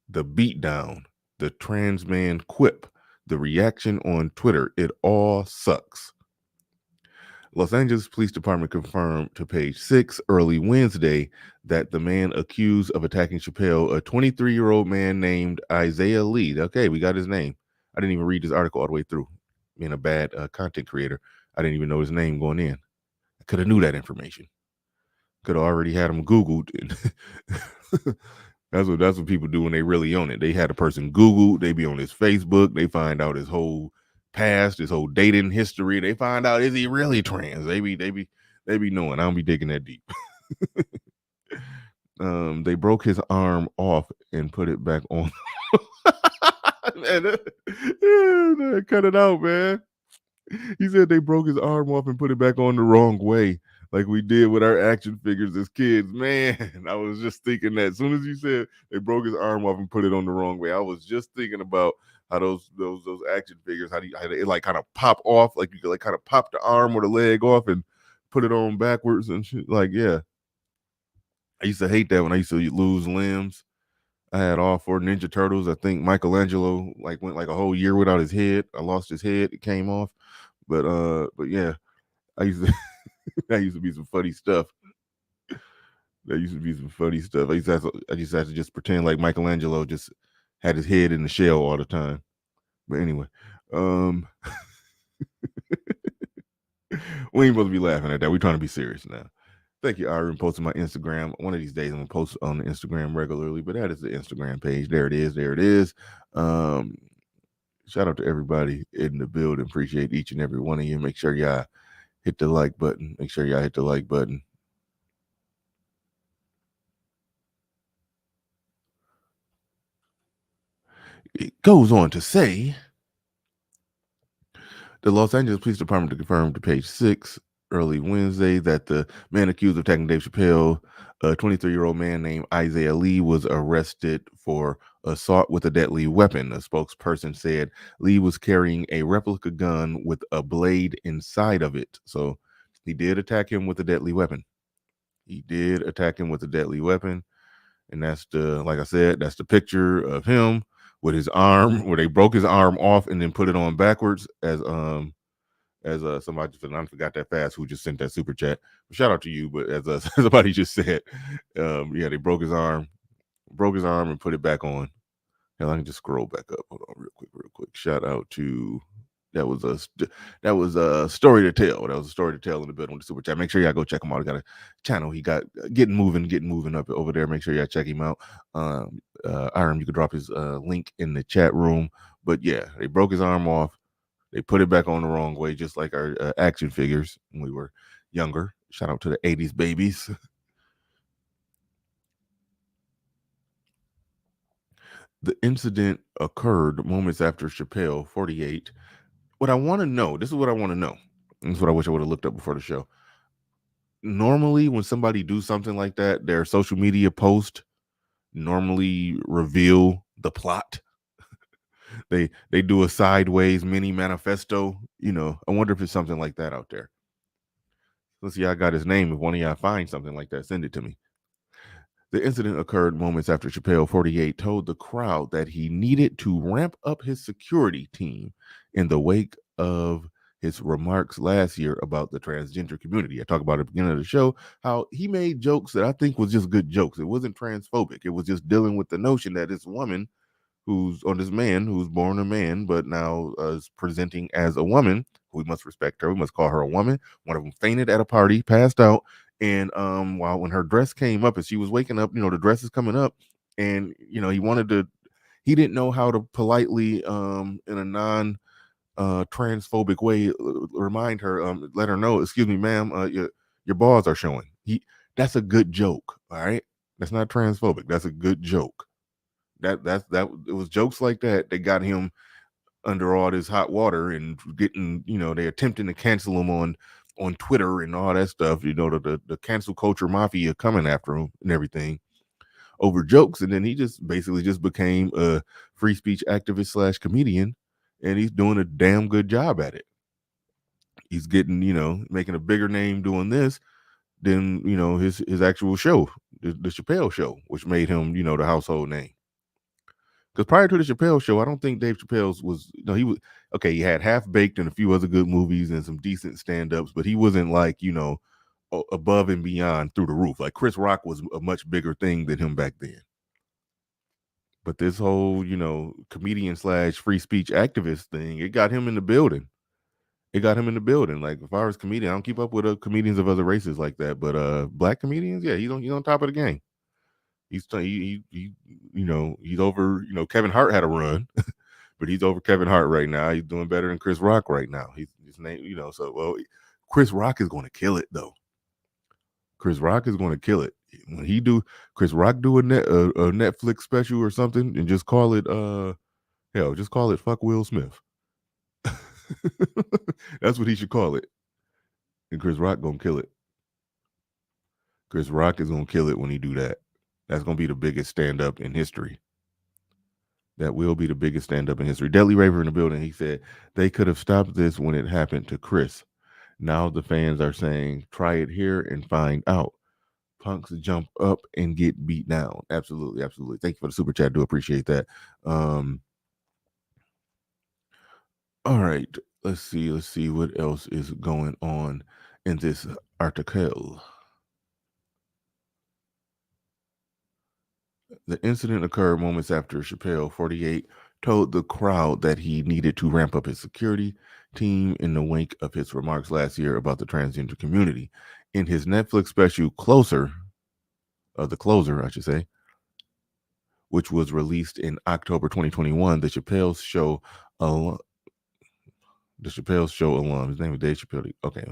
the beatdown, the trans man quip, the reaction on Twitter, it all sucks. Los Angeles Police Department confirmed to Page 6 early Wednesday that the man accused of attacking Chappelle, a 23-year-old man named Isaiah Lee. Okay, we got his name. I didn't even read this article all the way through. Being a bad content creator, I didn't even know his name going in. I could have knew that information. Could have already had him Googled. That's what people do when they really own it. They had a person Googled. They be on his Facebook. They find out his whole past, his whole dating history. They find out, is he really trans? They be knowing. I don't be digging that deep. They broke his arm off and put it back on. Cut it out, man. He said they broke his arm off and put it back on the wrong way, like we did with our action figures as kids. Man, I was just thinking that as soon as you said they broke his arm off and put it on the wrong way, I was just thinking about how those action figures, how they like kind of pop off, like you could like kind of pop the arm or the leg off and put it on backwards and shit. Like, yeah. I used to hate that when I used to lose limbs. I had all 4 Ninja Turtles. I think Michelangelo went like a whole year without his head. I lost his head. It came off. But yeah, I used to that used to be some funny stuff. That used to be some funny stuff. I used to have to just pretend like Michelangelo just had his head in the shell all the time. But anyway, we ain't supposed to be laughing at that. We're trying to be serious now. Thank you, Ira, and posting my Instagram. One of these days, I'm gonna post on the Instagram regularly, but that is the Instagram page. There it is. There it is. Shout out to everybody in the building. Appreciate each and every one of you. Make sure y'all hit the like button. Make sure y'all hit the like button. It goes on to say the Los Angeles Police Department confirmed to Page 6 early Wednesday that the man accused of attacking Dave Chappelle, a 23-year-old man named Isaiah Lee, was arrested for assault with a deadly weapon. A spokesperson said Lee was carrying a replica gun with a blade inside of it. So he did attack him with a deadly weapon. And that's like I said, that's the picture of him with his arm, where they broke his arm off and then put it on backwards, as somebody, I forgot that fast who just sent that super chat. Shout out to you, but as somebody just said, yeah, they broke his arm and put it back on. Hell, I can just scroll back up. Hold on, real quick. Shout out to that was a story to tell. That was a story to tell in the bed on the super chat. Make sure y'all go check him out. He got a channel. He got getting moving up over there. Make sure y'all check him out. Iron, you can drop his link in the chat room. But yeah, they broke his arm off. They put it back on the wrong way, just like our action figures when we were younger. Shout out to the 80s babies. The incident occurred moments after Chappelle, 48. What I want to know, this is what I want to know. This is what I wish I would have looked up before the show. Normally, when somebody do something like that, their social media post normally reveal the plot. They do a sideways mini manifesto. I wonder if it's something like that out there. Let's see, I got his name. If one of y'all find something like that, send it to me. The incident occurred moments after Chappelle, 48, told the crowd that he needed to ramp up his security team in the wake of his remarks last year about the transgender community. I talked about at the beginning of the show how he made jokes that I think was just good jokes. It wasn't transphobic. It was just dealing with the notion that this woman this man who's born a man but now is presenting as a woman. We must respect her. We must call her a woman. One of them fainted at a party, passed out. And when her dress came up, as she was waking up, the dress is coming up, and he didn't know how to politely, in a non transphobic way, remind her, let her know, excuse me, ma'am, your balls are showing. That's a good joke, all right? That's not transphobic. That's a good joke. It was jokes like that got him under all this hot water and getting, they attempting to cancel him on Twitter and all that stuff, the cancel culture mafia coming after him and everything over jokes. And then he just basically just became a free speech activist / comedian, and he's doing a damn good job at it. He's getting, making a bigger name doing this than, his actual show, the Chappelle show, which made him, the household name. Because prior to the Chappelle show, I don't think Dave Chappelle's was. No, he was okay. He had Half Baked and a few other good movies and some decent stand-ups, but he wasn't like above and beyond through the roof. Like Chris Rock was a much bigger thing than him back then. But this whole comedian / free speech activist thing, it got him in the building. Like if I was comedian, I don't keep up with comedians of other races like that. But black comedians, yeah, he's on top of the game. He's over. Kevin Hart had a run, but he's over Kevin Hart right now. He's doing better than Chris Rock right now. He's his name, Chris Rock is going to kill it though. Chris Rock is going to kill it when Chris Rock do a Netflix special or something and just call it just call it Fuck Will Smith. That's what he should call it. And Chris Rock gonna kill it. Chris Rock is gonna kill it when he do that. That's gonna be the biggest stand-up in history. That will be the biggest stand-up in history. Deadly Raver in the building. He said they could have stopped this when it happened to Chris. Now the fans are saying, try it here and find out. Punks jump up and get beat down. Absolutely, absolutely. Thank you for the super chat. Do appreciate that. All right, let's see what else is going on in this article. The incident occurred moments after Chappelle, 48, told the crowd that he needed to ramp up his security team in the wake of his remarks last year about the transgender community. In his Netflix special The Closer, I should say, which was released in October 2021, the Chappelle Show alum, his name is Dave Chappelle. Okay.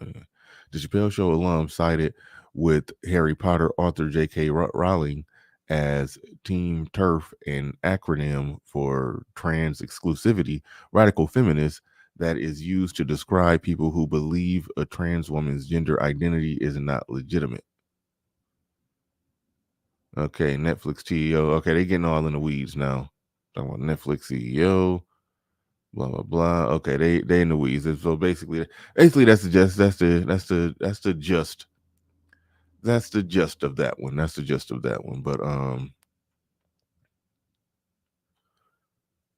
The Chappelle Show alum sided with Harry Potter author J.K. Rowling as Team TERF, an acronym for trans exclusivity, radical feminist that is used to describe people who believe a trans woman's gender identity is not legitimate. Okay, Netflix CEO. Okay, they're getting all in the weeds now. Talking about Netflix CEO. Blah blah blah. Okay, they in the weeds. And so basically that's the gist of that one. That's the gist of that one.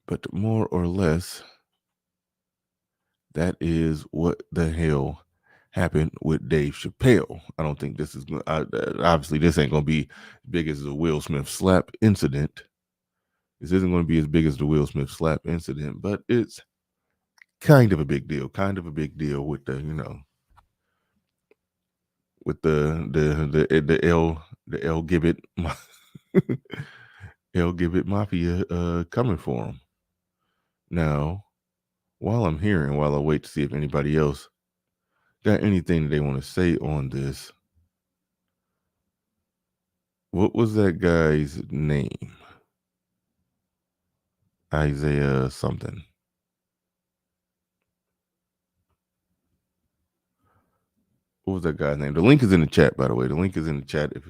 But more or less, that is what the hell happened with Dave Chappelle. I don't think this is obviously this ain't gonna be as big as the Will Smith slap incident. This isn't going to be as big as the Will Smith slap incident, but it's kind of a big deal. Kind of a big deal with the with the L Gibbet L Gibbet Mafia coming for him. Now, while I wait to see if anybody else got anything they want to say on this, what was that guy's name? Isaiah something. What was that guy's name? The link is in the chat, by the way. The link is in the chat. I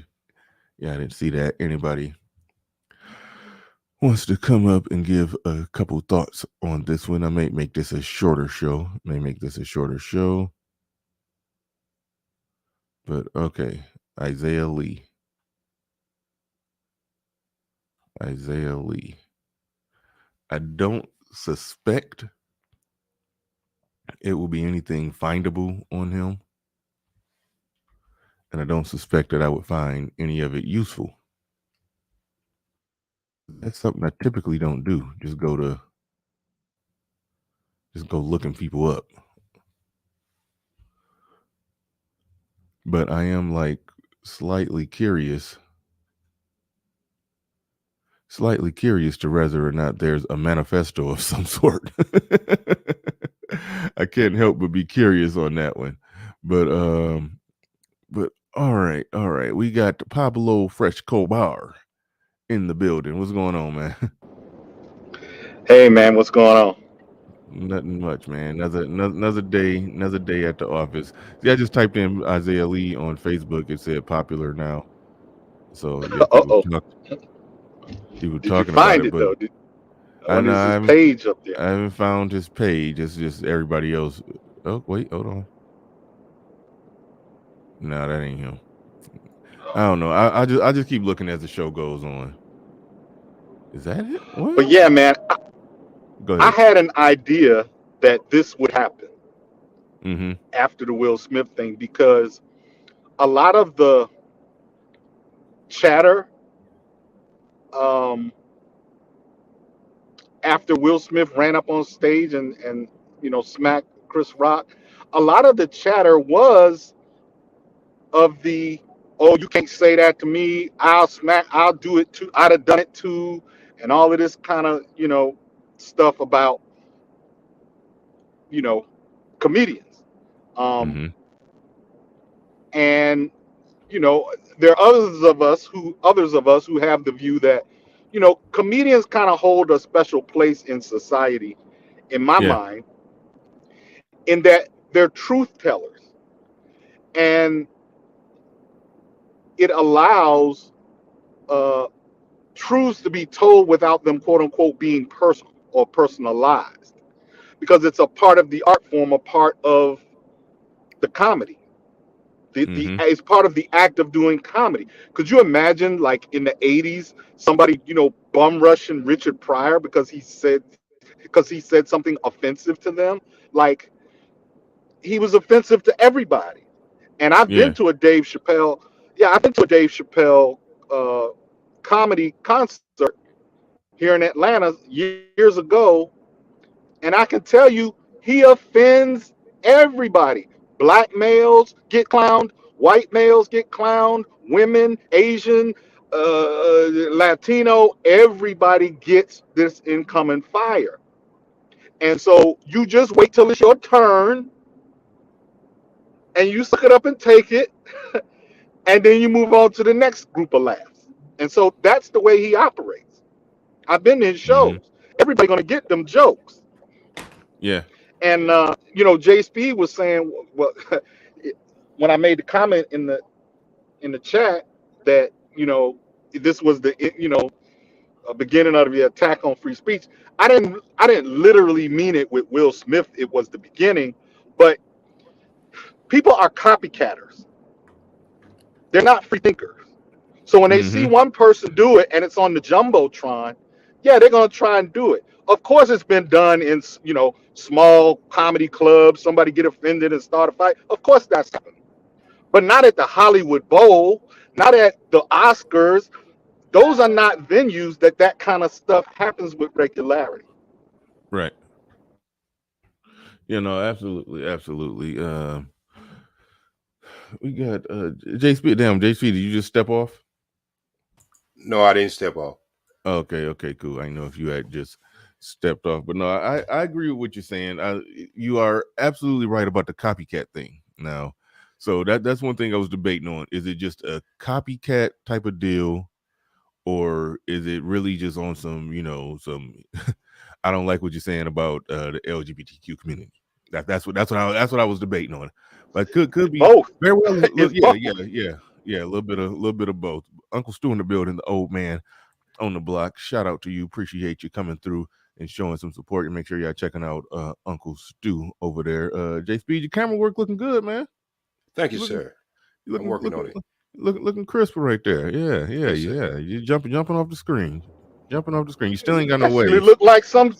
didn't see that. Anybody wants to come up and give a couple thoughts on this one, I may make this a shorter show. But okay, Isaiah Lee. I don't suspect it will be anything findable on him. And I don't suspect that I would find any of it useful. That's something I typically don't do. Just go looking people up. But I am slightly curious to whether or not there's a manifesto of some sort. I can't help but be curious on that one. But all right. We got Pablo Frescobar in the building. What's going on, man? Hey man, what's going on? Nothing much, man. Another day at the office. See, I just typed in Isaiah Lee on Facebook. It said popular now. So yeah, people Did you talking find about it, though? but Is his page up there? I haven't found his page. It's just everybody else. Oh wait, hold on. No, that ain't him. I don't know. I just keep looking as the show goes on. Is that it? Well, But yeah, man, go I ahead. had an idea that this would happen Mm-hmm. after the Will Smith thing because a lot of the chatter um, after Will Smith ran up on stage and smacked Chris Rock, a lot of the chatter was of the, oh, you can't say that to me. I'll do it too. I'd have done it too, and all of this kind of stuff about you know comedians. Um, Mm-hmm. and there are others of us who have the view that comedians kind of hold a special place in society, in my Yeah. mind, in that they're truth tellers, and it allows uh, truths to be told without them, quote unquote, being personal or personalized, because it's a part of the art form, a part of the comedy. The Mm-hmm. It's part of the act of doing comedy. Could you imagine, like in the '80s, somebody bum rushing Richard Pryor because he said something offensive to them? Like, he was offensive to everybody. And I've been Yeah. to a Dave Chappelle, yeah, I've been to a Dave Chappelle uh, comedy concert here in Atlanta years ago, and I can tell you, he offends everybody. Black males get clowned, white males get clowned, women, Asian, Latino, everybody gets this incoming fire. And so you just wait till it's your turn and you suck it up and take it, and then you move on to the next group of laughs. And so that's the way he operates. I've been to his Mm-hmm. shows. Everybody gonna get them jokes. Yeah. And Jay Speed was saying, well, when I made the comment in the chat that this was the beginning of the attack on free speech. I didn't literally mean it with Will Smith. It was the beginning, but people are copycatters. They're not free thinkers. So when they see Mm-hmm. one person do it and it's on the jumbotron, yeah, they're gonna try and do it. Of course, it's been done in small comedy clubs. Somebody get offended and start a fight. Of course, that's happened, but not at the Hollywood Bowl, not at the Oscars. Those are not venues that kind of stuff happens with regularity. Right. Absolutely, absolutely. We got J Speed. Damn, J Speed, did you just step off? No, I didn't step off. Okay, okay, cool. I know if you had just stepped off, but no, I agree with what you're saying. You are absolutely right about the copycat thing. Now, so that's one thing I was debating on. Is it just a copycat type of deal, or is it really just on some I don't like what you're saying about the LGBTQ community. That's what I was debating on. But could be Both. very well. It's Yeah, both. yeah. A little bit of both. Uncle Stu in the building, the old man on the block. Shout out to you. Appreciate you coming through and showing some support. And make sure y'all checking out Uncle Stu over there. J Speed, your camera work looking good, man. Thank you, You looking sir. you I'm looking working looking on it. looking crisp right there. Yeah, yeah, Yes, sir. yeah. You jumping off the screen. Jumping off the screen. You still ain't He got no actually waves. looked like some.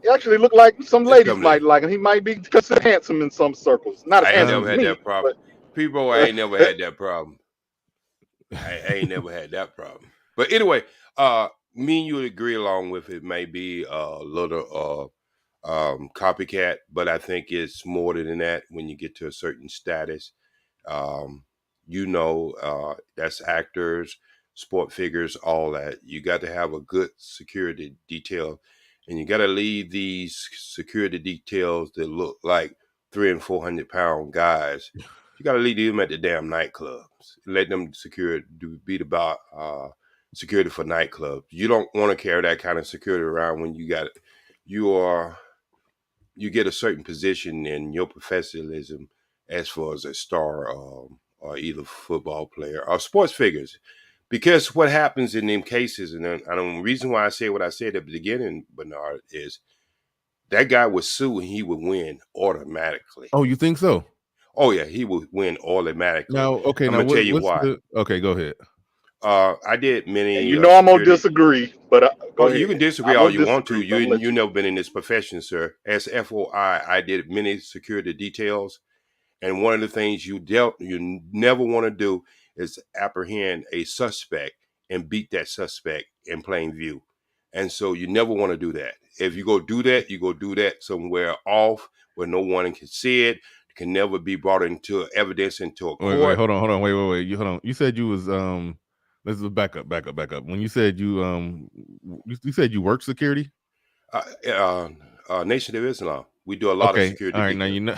He actually looked like some It's ladies coming. might like him. He might be considered handsome in some circles. Not as I ain't handsome never as had me, that problem. but People, I ain't never had that problem. I ain't never had that problem. But anyway, me and you would agree along with it may be a little copycat, but I think it's more than that when you get to a certain status. Um, that's actors, sport figures, all that. You got to have a good security detail, and you got to leave these security details that look like 300 and 400 pound guys. You got to leave them at the damn nightclubs. Let them be the security for nightclubs. You don't want to carry that kind of security around when you are you get a certain position in your professionalism as far as a star or either football player or sports figures. Because what happens in them cases, and the reason why I say what I said at the beginning, Bernard, is that guy would sue and he would win automatically. Oh, you think so? Oh yeah, he would win automatically. Now, okay. I'm Now, gonna tell you what's why. the? Okay, go ahead. I did And many you know I'm gonna security. disagree, but Oh, go you can ahead. disagree I'm all gonna you want to. disagree, but I'm gonna let You you. never been in this profession, sir. As FOI, I did many security details, and one of the things you never want to do is apprehend a suspect and beat that suspect in plain view. And so you never want to do that. If you go do that, you go do that somewhere off where no one can see it. It can never be brought into evidence into a Wait, court. hold on, wait. You hold on. You said you was let's back up. When you said you said you work security. Uh, Nation of Islam, we do a lot of Okay, security all right. Now details. you know.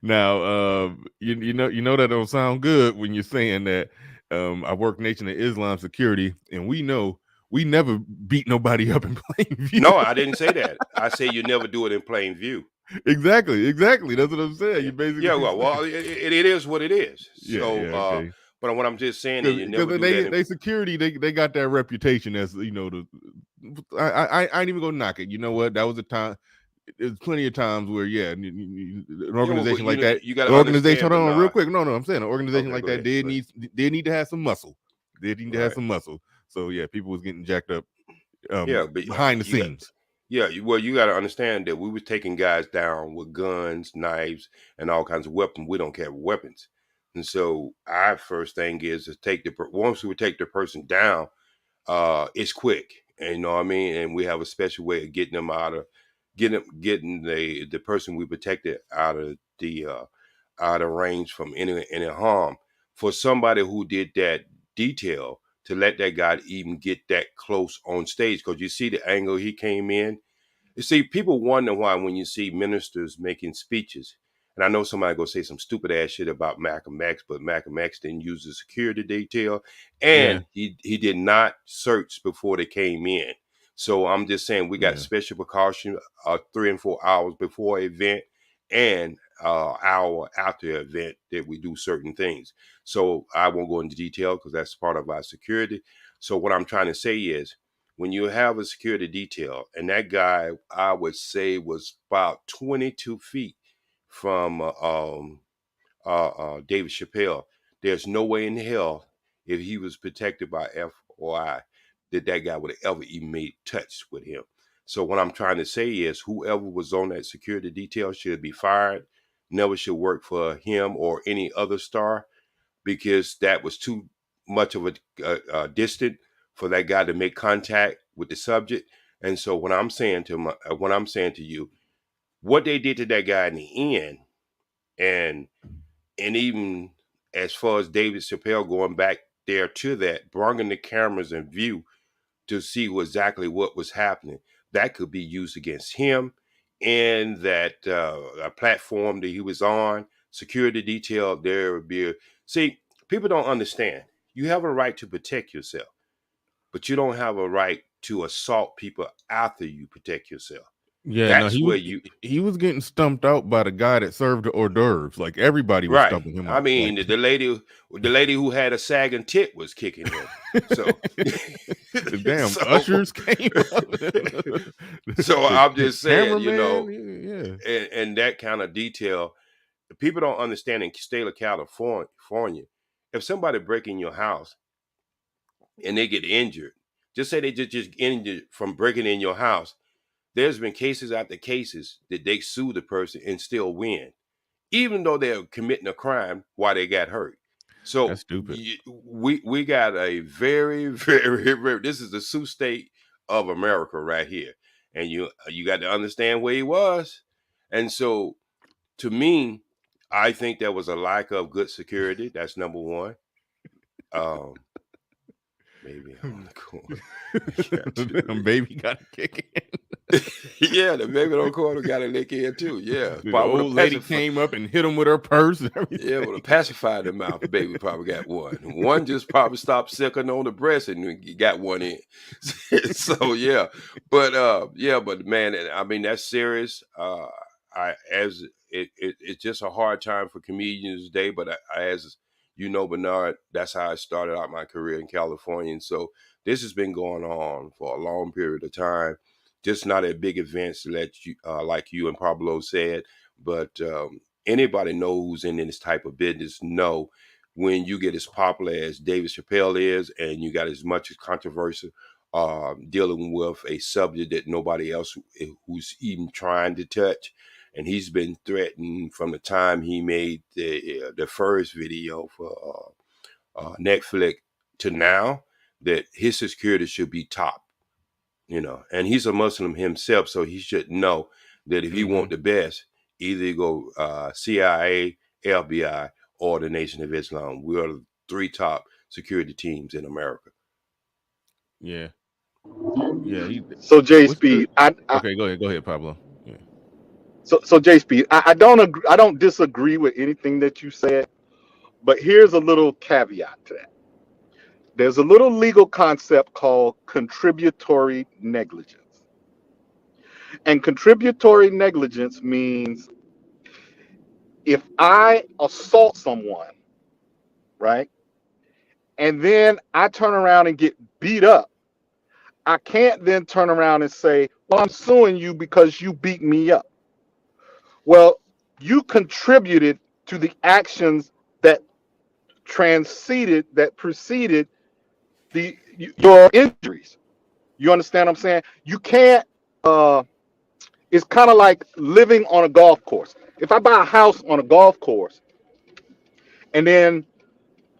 Now, you know that don't sound good when you're saying that. I work Nation of Islam security, and we know we never beat nobody up in plain view. No, I didn't say that. I say you never do it in plain view. Exactly. That's what I'm saying. You Yeah, basically, well, it is what it is. yeah, So, okay. but what I'm just saying is you never Because do that. they security they got that reputation as the I ain't even gonna knock it. You know what? That was a time. There's plenty of times where an Yeah, well, organization like that, you got an to organization. understand, Hold on, real Bernard. quick. No, I'm saying an organization Okay, like go that ahead. did Go ahead. need to have some muscle. They need to have Right. some muscle. So yeah, people was getting jacked up Yeah, but behind the you got. scenes. Yeah, well, you got to understand that we were taking guys down with guns, knives, and all kinds of weapons. We don't carry weapons, and so our first thing is to once we take the person down, it's quick, and you know what I mean. And we have a special way of getting them out of getting the person we protected out of range from any harm. For somebody who did that detail to let that guy even get that close on stage, because you see the angle he came in. You see, people wonder why when you see ministers making speeches, and I know somebody go say some stupid ass shit about Malcolm X, but Malcolm X didn't use the security detail, Yeah, and he did not search before they came in. So I'm just saying we got yeah. special precaution 3 and 4 hours before event and hour after the event that we do certain things. So I won't go into detail because that's part of our security. So what I'm trying to say is when you have a security detail, and that guy, I would say, was about 22 feet from David Chappelle. There's no way in hell, if he was protected by FOI, that guy would have ever even made touch with him. So what I'm trying to say is, whoever was on that security detail should be fired. Never should work for him or any other star because that was too much of a distant for that guy to make contact with the subject. And so what I'm saying to you, what they did to that guy in the end, and even as far as David Chappelle going back there to that, bringing the cameras in view to see exactly what was happening, that could be used against him and that platform that he was on, security detail. There would be see, people don't understand. You have a right to protect yourself, but you don't have a right to assault people after you protect yourself. Yeah, no, That's where you he was getting stumped out by the guy that served the hors d'oeuvres. Like everybody was right. stumping him I out. mean, Like the lady who had a sagging tit was kicking him. So, the damn so, ushers came up. so I'm just saying, Cameraman, yeah. and that kind of detail, people don't understand in state of California. If somebody break in your house and they get injured, just say they just injured from breaking in your house. There's been cases after cases that they sue the person and still win, even though they're committing a crime while they got hurt. That's So stupid. we got a very very this is the Sioux state of America right here, and you got to understand where he was, and so to me, I think there was a lack of good security. That's number one. Um, maybe on the corner. The damn baby got a kick Yeah, the baby on the corner got a lick in too. Yeah, in. The probably with a old lady pacifier. came up and hit him with her purse and Yeah, with a everything. pacifier in the mouth, the baby probably got one. One just probably stopped sucking on the breast and you got one in. So but man, I mean that's serious. I as it's just a hard time for comedians today. But as you know, Bernard, that's how I started out my career in California, and so this has been going on for a long period of time. Just not at big events, let you like you and Pablo said, but anybody knows in this type of business know when you get as popular as David Chappelle is, and you got as much controversy dealing with a subject that nobody else who's even trying to touch. And he's been threatened from the time he made the first video for Netflix to now, that his security should be top, and he's a Muslim himself, so he should know that if he want the best, either go CIA, FBI, or the Nation of Islam. We are the 3 top security teams in America. Yeah. Yeah. So J Speed, okay, go ahead, Pablo. Yeah. So J Speed, I don't agree, I don't disagree with anything that you said, but here's a little caveat to that. There's a little legal concept called contributory negligence. And contributory negligence means if I assault someone, right, and then I turn around and get beat up, I can't then turn around and say, well, I'm suing you because you beat me up. Well, you contributed to the actions that preceded your injuries. You understand what I'm saying? You can't. It's kind of like living on a golf course. If I buy a house on a golf course, and then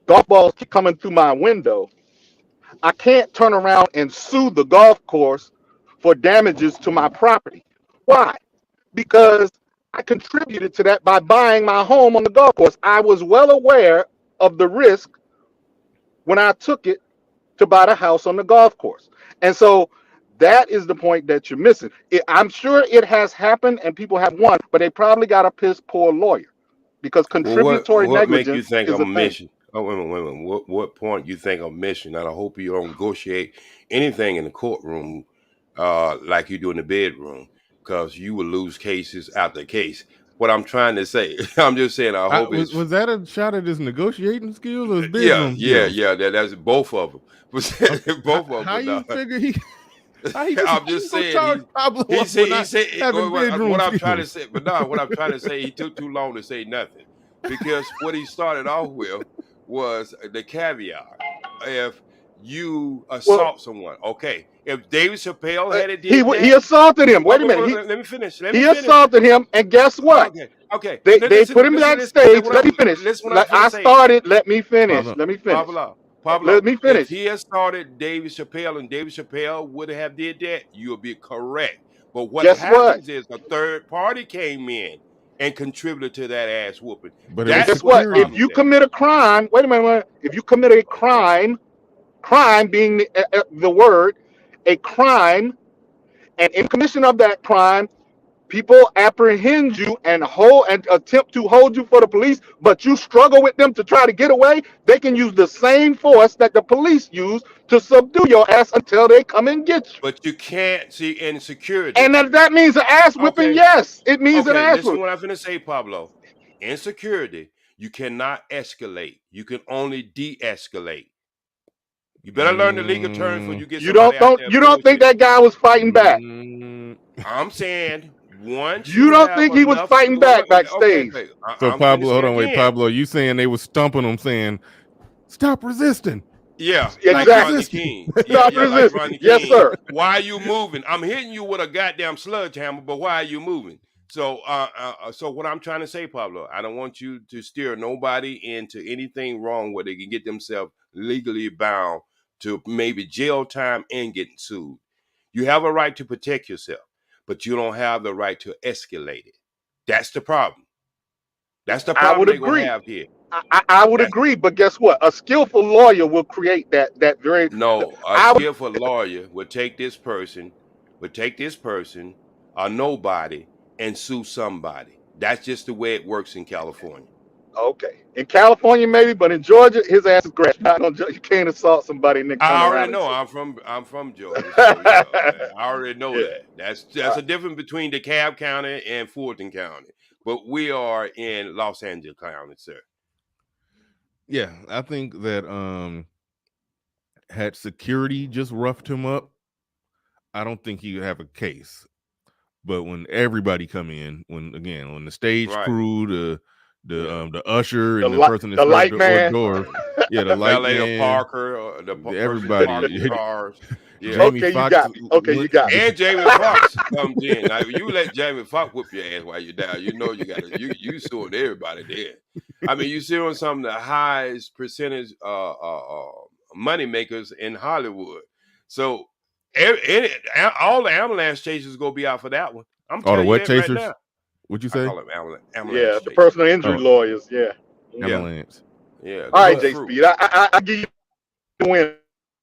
golf balls keep coming through my window, I can't turn around and sue the golf course for damages to my property. Why? Because I contributed to that by buying my home on the golf course. I was well aware of the risk when I took it to buy the house on the golf course. And so that is the point that you're missing. I'm sure it has happened and people have won, but they probably got a piss poor lawyer because Well, contributory what make you negligence think is a I'm thing. missing? Oh, wait a minute, wait a minute. What point you think I'm missing? And I hope you don't negotiate anything in the courtroom like you do in the bedroom, because you will lose cases after case. What I'm trying to say, I'm just saying, I hope it's Was that a shot at his negotiating skills or his yeah, bedroom skills? That's both of them. Both of them. How you figure he? I'm just saying Pablo he up said for not having bedroom what I'm skills? trying to say, but no, what I'm trying to say, he took too long to say nothing, because what he started off with was the caveat. If you Well, assault someone, okay. If David Chappelle uh, had he did he that, assaulted him. Wait a minute. let me finish. Let me He finish. assaulted him, and guess what? Okay. They put him backstage. Let me finish. Listen what I'm finna I say. started. Let me finish. Pablo. Let me finish. Pablo, Let me if finish. he had started David Chappelle and David Chappelle would have did that, you would be correct. But what Guess what? happens is a third party came in and contributed to that ass whooping. But it was That's Guess what the what? security. If problem is you there. commit a crime, wait a minute. If you commit a Okay. crime being the word, a crime, and in commission of that crime, people apprehend you and attempt to hold you for the police, but you struggle with them to try to get away, they can use the same force that the police use to subdue your ass until they come and get you. But you can't see in security. And that means an ass whipping. Okay. Yes, it means an Okay. ass Listen whipping. what I'm finna say, Pablo. In security, you cannot escalate. You can only de-escalate. You better learn the legal terms before Mm, you get You somebody out there you don't think bullshit. that guy was fighting back? mm. I'm saying once You you don't have think he was enough, fighting back backstage? okay. So I'm finna Pablo, say hold on, wait, again. Pablo, you saying they was stumping him, saying, "Stop resisting, Yeah, stop like Rodney Exactly. resisting." King. Stop Yeah, like resisting. Rodney Yes, King. sir. Why are you moving? I'm hitting you with a goddamn sledgehammer, but why are you moving? So, so what I'm trying to say, Pablo, I don't want you to steer nobody into anything wrong where they can get themselves legally bound to maybe jail time and getting sued. You have a right to protect yourself, but you don't have the right to escalate it. That's the problem. That's the I problem would they're gonna agree. have here. I would That's agree, but guess what? A skillful lawyer will create that very. no, a I would. skillful lawyer would take this person, a nobody, and sue somebody. That's just the way it works in California. Okay. In California, maybe, but in Georgia, his ass is grass. You can't assault somebody and then turn I already around and know sue. I'm from Georgia, so yeah, I already know Yeah. that. That's a difference between DeKalb County and Fulton County, but we are in Los Angeles County, sir. Yeah, I think that had security just roughed him up, I don't think he would have a case. But when everybody come in, when the stage Right. crew, the usher The and the light, person that the served light the hors man. d'oeuvre. Yeah, the The light valet man, Parker, or the person parking everybody. the cars. Yeah. Jamie Okay, you Foxx. got me. Okay, you got me. And Jamie Foxx comes in. Now, if you let Jamie Foxx whoop your ass while you're down, you know you gotta you suing everybody there. I mean, you see on some of the highest percentage money makers in Hollywood. So all the ambulance chasers gonna be out for that one. I'm Oh, the telling you wet that right chasers. now. What'd you I say? call them ambulance Yeah, the chasers. personal injury Oh, lawyers. Yeah. Yeah, ambulance. yeah, All the right, little J fruit. Speed. I give you the win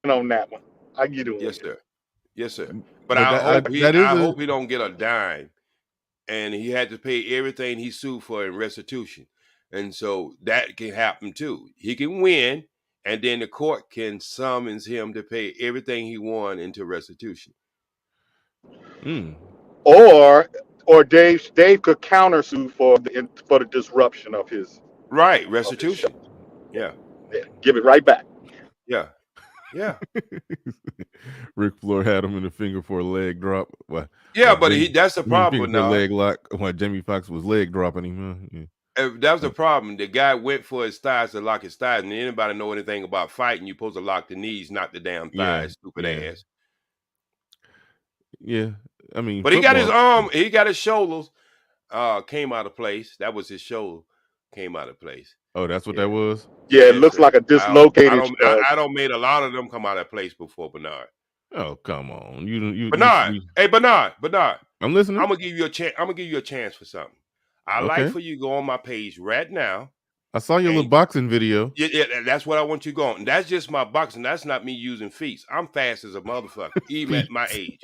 on that one. I give you the win. Yes, sir. Yes, sir. But But that is I a hope he don't get a dime, and he had to pay everything he sued for in restitution. And so that can happen too. He can win, and then the court can summons him to pay everything he won into restitution. mm, Or Dave could countersue for the disruption Right, of his show. restitution. Yeah, Yeah, give it right back. yeah, yeah, Ric Flair had him in the finger for a leg drop. yeah. But that's the problem, finger for a Bernard. leg lock. While Jamie Foxx was leg dropping him. Huh? Yeah. That was the problem. The guy went for his thighs to lock his thighs, and anybody know anything about fighting, you're supposed to lock the knees, not the damn thighs, stupid ass. Yeah. I mean, But he got his football. arm, he got his shoulders came out of place. That was his shoulder came out of place. Oh, that's what Yeah. that was? Yeah, it Yes, looks sir. like a dislocated. I don't made a lot of them come out of place before, Bernard. Oh, come on. Bernard. Hey, Bernard. I'm listening. I'm gonna give you a chance. I'm gonna give you a chance for something. I like Okay. for you to go on my page right now. I saw your little boxing video. Yeah, that's what I want you going. That's just my boxing. That's not me using feet. I'm fast as a motherfucker, even at my age.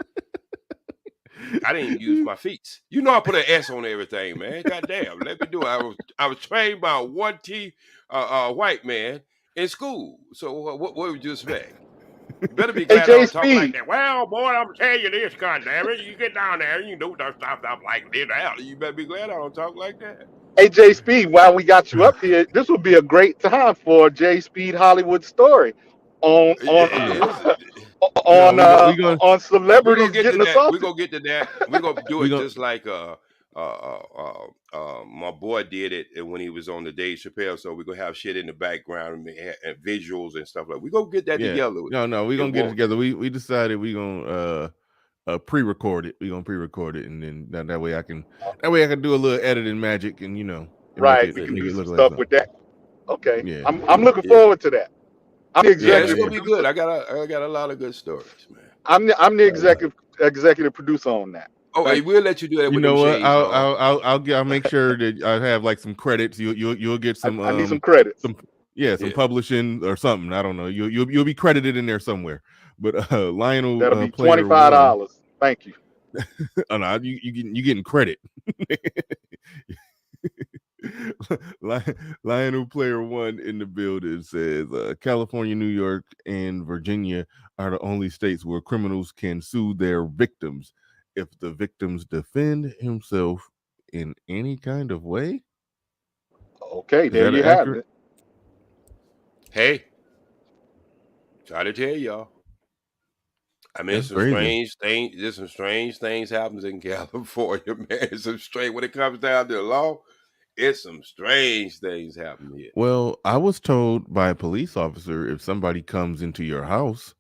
I didn't use my feet. You know I put an S on everything, man. Goddamn, let me do it. I was trained by a 1T white man in school. So what would you expect? You better be glad I don't talk like that. Well, boy, I'm telling you this, goddamn it. You get down there and you do stuff like this. You better be glad I don't talk like that. Hey, J Speed, while we got you up here, this would be a great time for J Speed Hollywood story on celebrities getting assaulted. We're gonna get to that. We're gonna do it just like my boy did it when he was on the Dave Chappelle. So we're gonna have shit in the background and visuals and stuff like. We're gonna get that together. No, we're gonna get it together. We decided we're gonna pre-record it. We're gonna pre-record it, and then that way I can do a little editing magic, and Right, we can do some stuff with that. Okay, yeah. I'm looking forward to that. I'm the executive. It's gonna be good. I got a lot of good stories, man. I'm the executive producer on that. Oh, hey, we'll let you do that. You with know what? shades I'll make sure that I have like some credits. You'll get some. I need some credits. Some publishing or something. I don't know. You'll be credited in there somewhere. But Lionel, that'll be $25. Thank you. Oh no, you getting credit. Lionel Player One in the building says California, New York, and Virginia are the only states where criminals can sue their victims if the victims defend himself in any kind of way. Okay, there you have it. Hey, try to tell y'all. I mean, That's crazy. There's some strange things happens in California, man. It's some strange when it comes down to the law. It's some strange things happen here. Well, I was told by a police officer if somebody comes into your house,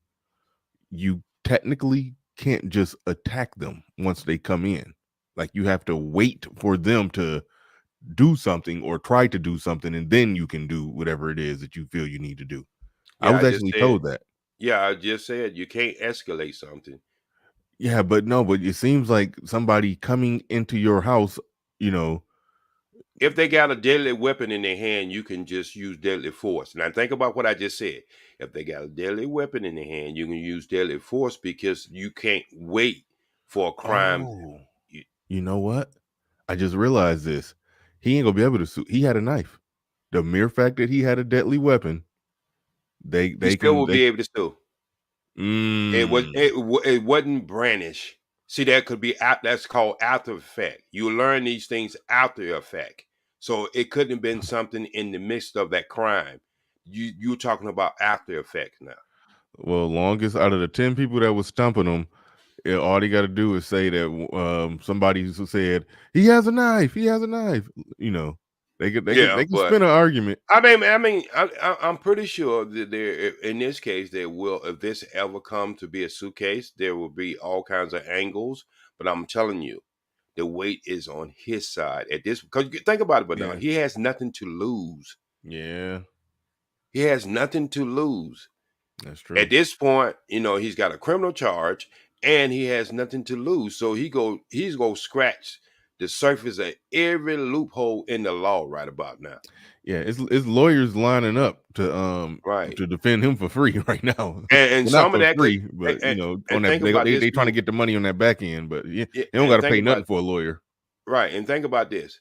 you technically can't just attack them once they come in. Like you have to wait for them to do something or try to do something, and then you can do whatever it is that you feel you need to do. Yeah, I was actually told that. Yeah, I just said you can't escalate something. Yeah, but it seems like somebody coming into your house, if they got a deadly weapon in their hand, you can just use deadly force. Now think about what I just said. If they got a deadly weapon in their hand, you can use deadly force because you can't wait for a crime. Oh, you know what? I just realized this. He ain't gonna be able to sue. He had a knife. The mere fact that he had a deadly weapon, they will be able to sue. Mm. It wasn't brandish. See, that's called after effect. You learn these things after effect. So it couldn't have been something in the midst of that crime. You're talking about after effects now. Well, longest out of the 10 people that was stumping him, all they got to do is say that somebody who said he has a knife. That's They can but spin an argument. I'm pretty sure that there, in this case, there will, if this ever come to be a suitcase, there will be all kinds of angles. But I'm telling you, the weight is on his side at this. Because think about it, but now Yeah. he has nothing to lose. Yeah, He has nothing to lose that's at true. this point. He's got a criminal charge, and he has nothing to lose. So he's gonna scratch the surface of every loophole in the law right about now. Yeah, it's lawyers lining up Right. to defend him for free right now. And Well, not some of for that could, free, but on and that think about this they trying to too. get the money on that back end. But yeah, Yeah, they don't got and to think pay nothing about for a lawyer. right, and think about this.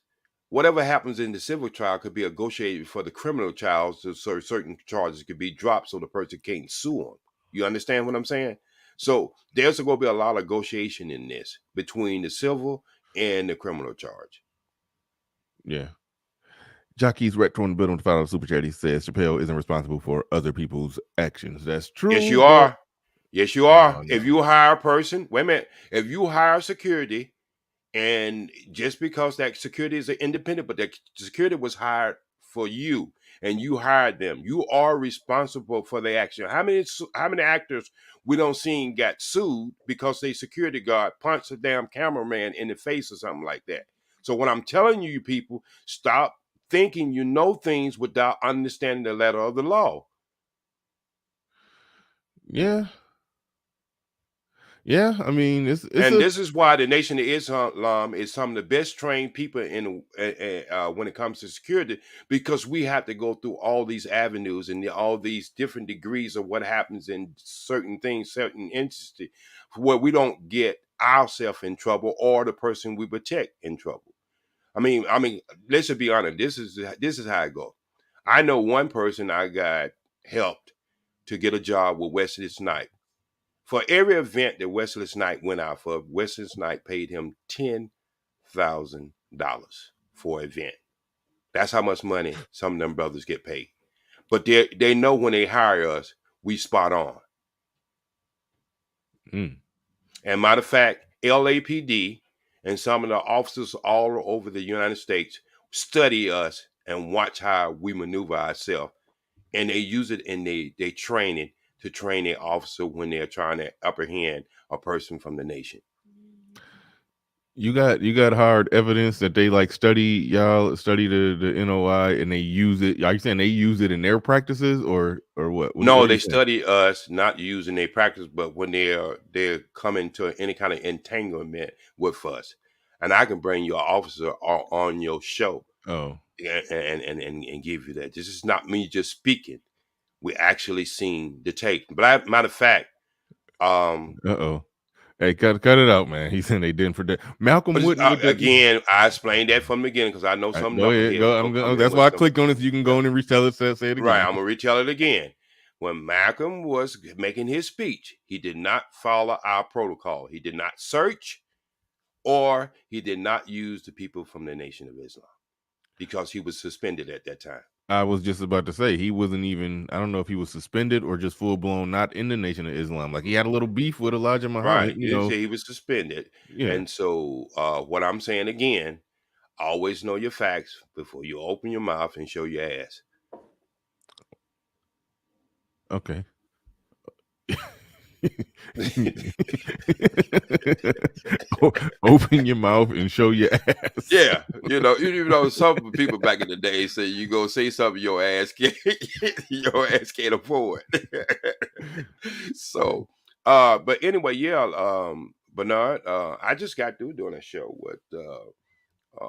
Whatever happens in the civil trial could be negotiated for the criminal trials, so certain charges could be dropped, so the person can't sue them. You understand what I'm saying? So there's going to be a lot of negotiation in this between the civil and the criminal charge. Yeah. Jockey's retro in the building to follow super chat. He says Chappelle isn't responsible for other people's actions. That's Yes, true, you but are. Yes, you are. If no. you hire a person, wait a minute. If you hire security, and just because that security is an independent, but that security was hired for you and you hired them, you are responsible for the action. How many actors we don't seen got sued because they security guard punched a damn cameraman in the face or something like that? So what I'm telling you people, stop thinking you know things without understanding the letter of the law. Yeah. Yeah, I mean, it's And a this is why the Nation of Islam is some of the best trained people when it comes to security, because we have to go through all these avenues and all these different degrees of what happens in certain things, certain instances, where we don't get ourselves in trouble or the person we protect in trouble. I mean, let's just be honest. This is how it goes. I know one person I got helped to get a job with Wesley Snipes. For every event that Wesley Snipes went out for, Wesley Snipes paid him $10,000 for an event. That's how much money some of them brothers get paid. But they know when they hire us, we spot on. mm. And matter of fact, LAPD and some of the officers all over the United States study us and watch how we maneuver ourselves. And they use it in they train it to train their officer when they're trying to apprehend a person from the nation. You got hard evidence that they like study the NOI and they use it. Are you saying they use it in their practices or what? What No, are you they saying? study us not using their practice, but when they're coming to any kind of entanglement with us, and I can bring your officer on your show Oh, and give you that. This is not me just speaking. We actually seen the tape. But matter of fact, uh-oh. Hey, cut it out, man. He's saying they didn't for that. Malcolm Wooden with the again, I explained that from the beginning because I know some go ahead, knuckleheads go. will come in That's with why I some. clicked on it. So you can go in and retell it. Say it Right, again. I'm gonna retell it again. When Malcolm was making his speech, he did not follow our protocol. He did not search, or he did not use the people from the Nation of Islam because he was suspended at that time. I was just about to say he wasn't even. I don't know if he was suspended or just full blown not in the Nation of Islam. Like he had a little beef with Elijah Muhammad. Right, you didn't say he was suspended, Yeah. and so what I'm saying again, always know your facts before you open your mouth and show your ass. Okay. Open your mouth and show your ass. Yeah, some people back in the day say you go say something your ass can't afford. So, but anyway, yeah, Bernard, I just got through doing a show with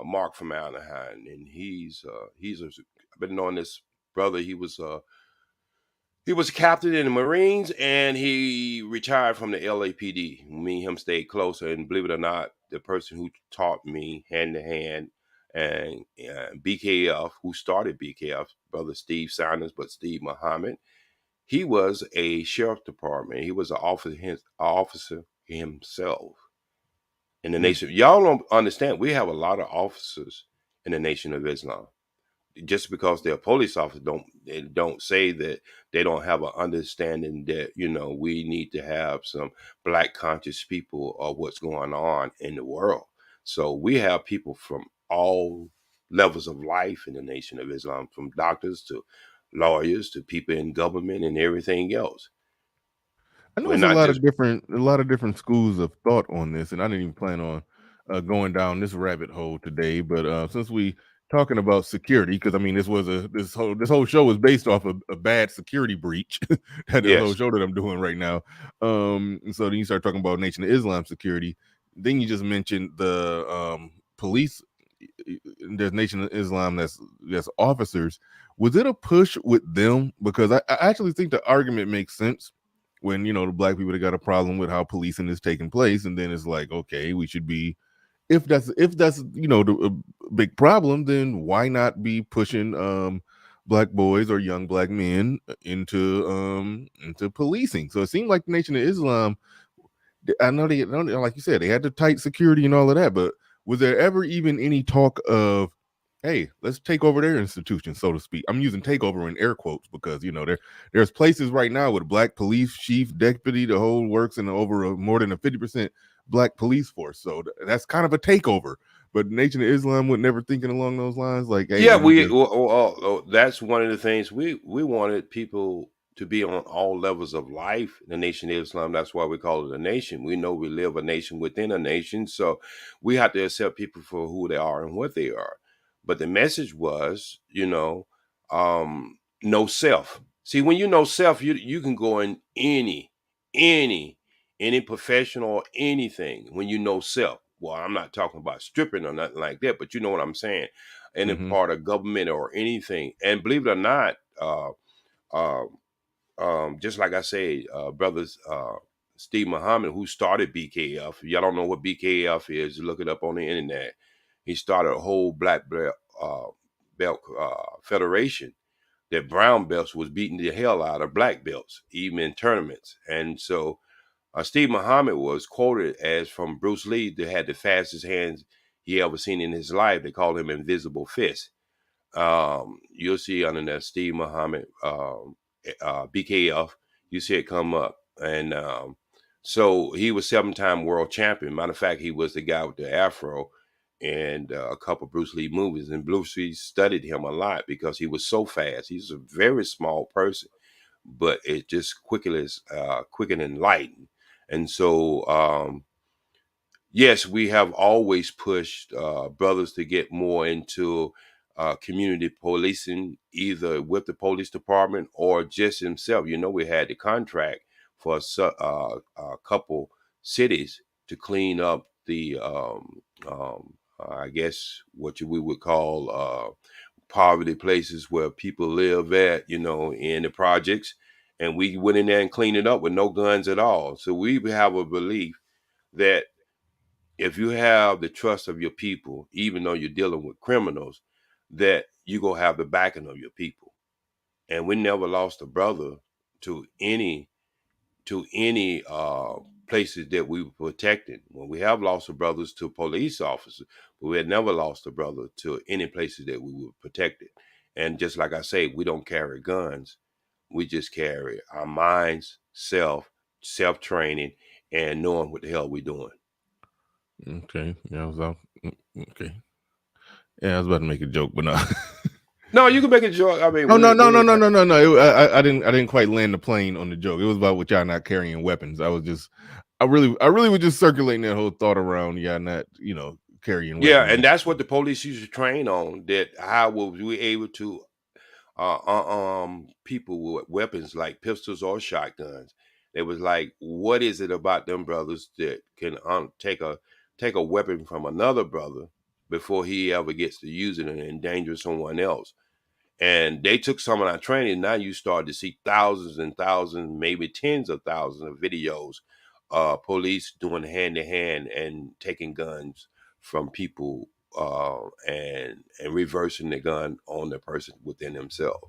Mark from Anaheim, and I've been knowing this brother. He was a captain in the Marines, and he retired from the LAPD. Me and him stayed closer, and believe it or not, the person who taught me hand to hand and BKF, who started BKF, brother Steve Sanders, but Steve Muhammad, he was a sheriff department. He was an officer himself in the nation. Y'all don't understand. We have a lot of officers in the Nation of Islam. Just because they're police officers don't say that they don't have an understanding that we need to have some black conscious people of what's going on in the world. So we have people from all levels of life in the Nation of Islam, from doctors to lawyers to people in government and everything else. I know We're it's a not lot just of different schools of thought on this, and I didn't even plan on going down this rabbit hole today. But since we talking about security, because I mean this whole show is based off of a bad security breach that this whole yes, show that I'm doing right now. And so then you start talking about Nation of Islam security. Then you just mentioned the police. There's Nation of Islam that's officers. Was it a push with them? Because I actually think the argument makes sense when the black people that got a problem with how policing is taking place, and then it's like, okay, we should be, if that's the big problem, then why not be pushing black boys or young black men into policing? So it seemed like the Nation of Islam, I know like you said, they had the tight security and all of that, but was there ever even any talk of, hey, let's take over their institution, so to speak? I'm using takeover in air quotes because there's places right now with black police chief, deputy, the whole works, and more than a 50% black police force. So that's kind of a takeover. But Nation of Islam would never thinking along those lines, like, hey, yeah. let me We just. that's one of the things we wanted people to be on all levels of life in the Nation of Islam. That's why we call it a nation. We know we live a nation within a nation, so we have to accept people for who they are and what they are. But the message was, know self. See, when you know self, you can go in any any profession or anything when you know self. Well, I'm not talking about stripping or nothing like that, but you know what I'm saying. Any Mm-hmm. part of government or anything, and believe it or not, uh, just like I say, brothers, Steve Muhammad, who started BKF. If y'all don't know what BKF is, look it up on the internet. He started a whole black belt federation that brown belts was beating the hell out of black belts, even in tournaments. And so Steve Muhammad was quoted as from Bruce Lee that had the fastest hands he ever seen in his life. They called him Invisible Fist. You'll see under that Steve Muhammad BKF, you see it come up. And so he was 7-time world champion. Matter of fact, he was the guy with the afro and a couple Bruce Lee movies. And Bruce Lee studied him a lot because he was so fast. He's a very small person, but it just quicker than light. And so yes, we have always pushed brothers to get more into community policing, either with the police department or just himself. We had the contract for a couple cities to clean up the, I guess, we would call poverty places where people live at, in the projects. And we went in there and cleaned it up with no guns at all. So we have a belief that if you have the trust of your people, even though you're dealing with criminals, that you go have the backing of your people. And we never lost a brother to any places that we were protecting. When we have lost a brothers to police officers, but we had never lost a brother to any places that we were protected. And just like I say, we don't carry guns. We just carry our minds, self training, and knowing what the hell we're doing. Okay, yeah, okay. Yeah, I was about to make a joke, but no. No, you can make a joke. I mean, No, no, no, no, we no, no, no, no. I didn't quite land the plane on the joke. It was about with y'all not carrying weapons. I really was just circulating that whole thought around y'all not, carrying yeah, weapons. and that's what the police used to train on. That how were we able to people with weapons like pistols or shotguns? It was like, what is it about them brothers that can take a weapon from another brother before he ever gets to use it and endanger someone else? And they took some of our training. Now you start to see thousands and thousands, maybe tens of thousands of videos, police doing hand to hand and taking guns from people and reversing the gun on the person within themselves.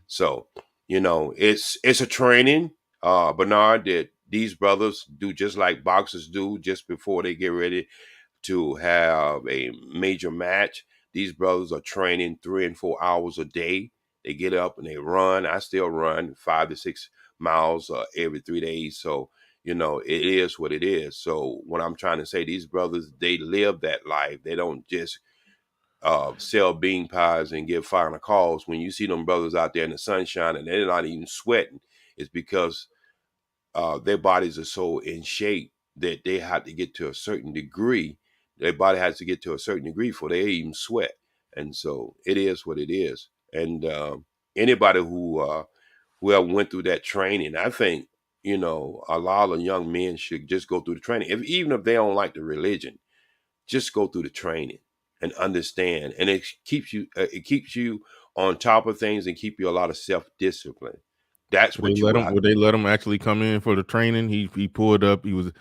So, it's a training, Bernard, that these brothers do just like boxers do just before they get ready to have a major match. These brothers are training 3 and 4 hours a day. They get up and they run. I still run 5 to 6 miles every 3 days. So, it is what it is. So, what I'm trying to say, these brothers, they live that life. They don't just sell bean pies and get final calls. When you see them brothers out there in the sunshine and they're not even sweating, it's because their bodies are so in shape that they have to get to a certain degree. Their body has to get to a certain degree before they even sweat. And so it is what it is. And anybody who ever went through that training, I think, a lot of young men should just go through the training. Even if they don't like the religion, just go through the training and understand. And it keeps you on top of things and keep you a lot of self-discipline. That's Would they what you let would him? have Would to they do. let him actually come in for the training? He pulled up. He was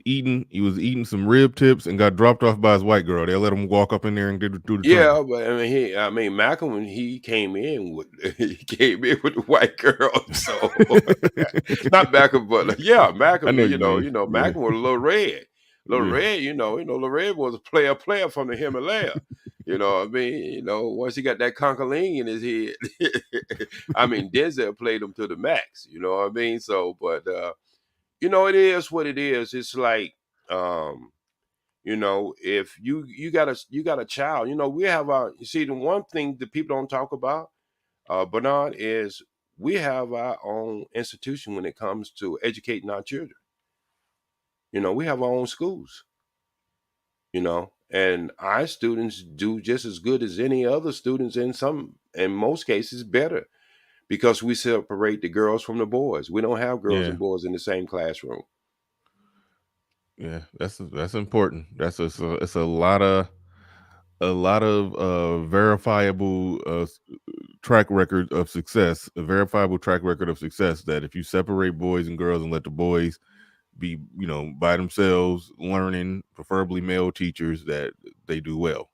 eating some rib tips and got dropped off by his white girl. They let him walk up in there and do the training. Yeah, but I mean, Malcolm, when he came in with he came in with the white girl, so not Malcolm, but yeah, I Malcolm. know what you mean. Yeah. Malcolm was a little red, Yeah. Little red was a player from the Himalaya. What I mean, once he got that conkaling in his head, I mean, Denzel played him to the max. You know what I mean? So, but it is what it is. It's like, um, if you got a child, we have our. You see, the one thing that people don't talk about, Bernard, is we have our own institution when it comes to educating our children. We have our own schools. And our students do just as good as any other students, in most cases, better, because we separate the girls from the boys. We don't have girls Yeah. and boys in the same classroom. Yeah. That's important. It's a lot of verifiable track record of success, a verifiable track record of success, that if you separate boys and girls and let the boys be, by themselves learning, preferably male teachers, that they do well.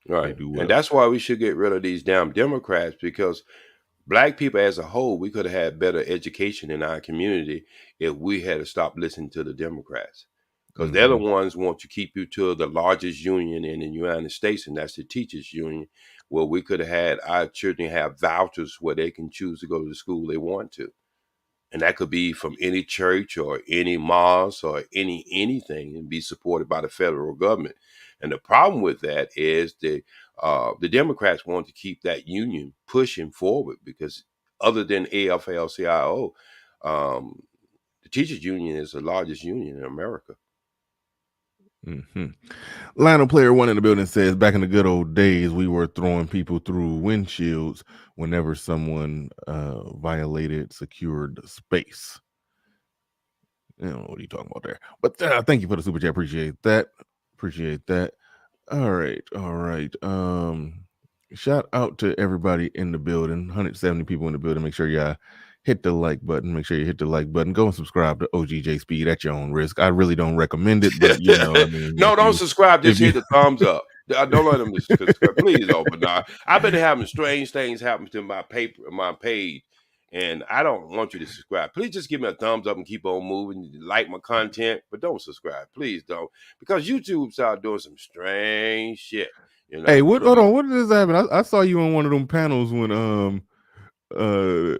They Right. do And well. that's why we should get rid of these damn Democrats, because black people as a whole, we could have had better education in our community if we had to stop listening to the Democrats. Because they're the Hmm. ones who want to keep you to the largest union in the United States, and that's the teachers union, where we could have had our children have vouchers where they can choose to go to the school they want to. And that could be from any church or any mosque or anything, and be supported by the federal government. And the problem with that is the Democrats want to keep that union pushing forward, because other than AFL-CIO, um, the teachers union is the largest union in America. Hmm. Lionel Player One in the building says, back in the good old days, we were throwing people through windshields whenever someone violated secured space. I don't know what are you talking about there, but thank you for the super chat. Appreciate that. Appreciate that. All right, all right. Shout out to everybody in the building. 170 people in the building. Make sure y'all hit the like button. Make sure you hit the like button. Go and subscribe to OGJ Speed at your own risk. I really don't recommend it, but I mean, No, don't subscribe. if Just you, hit the thumbs up. Don't let them subscribe. Please, open. I've been having strange things happen to my page, and I don't want you to subscribe. Please just give me a thumbs up and keep on moving. Like my content, but don't subscribe. Please don't, because YouTube started doing some strange shit. hey, what? Hold on, what did this happen? I saw you on one of them panels when uh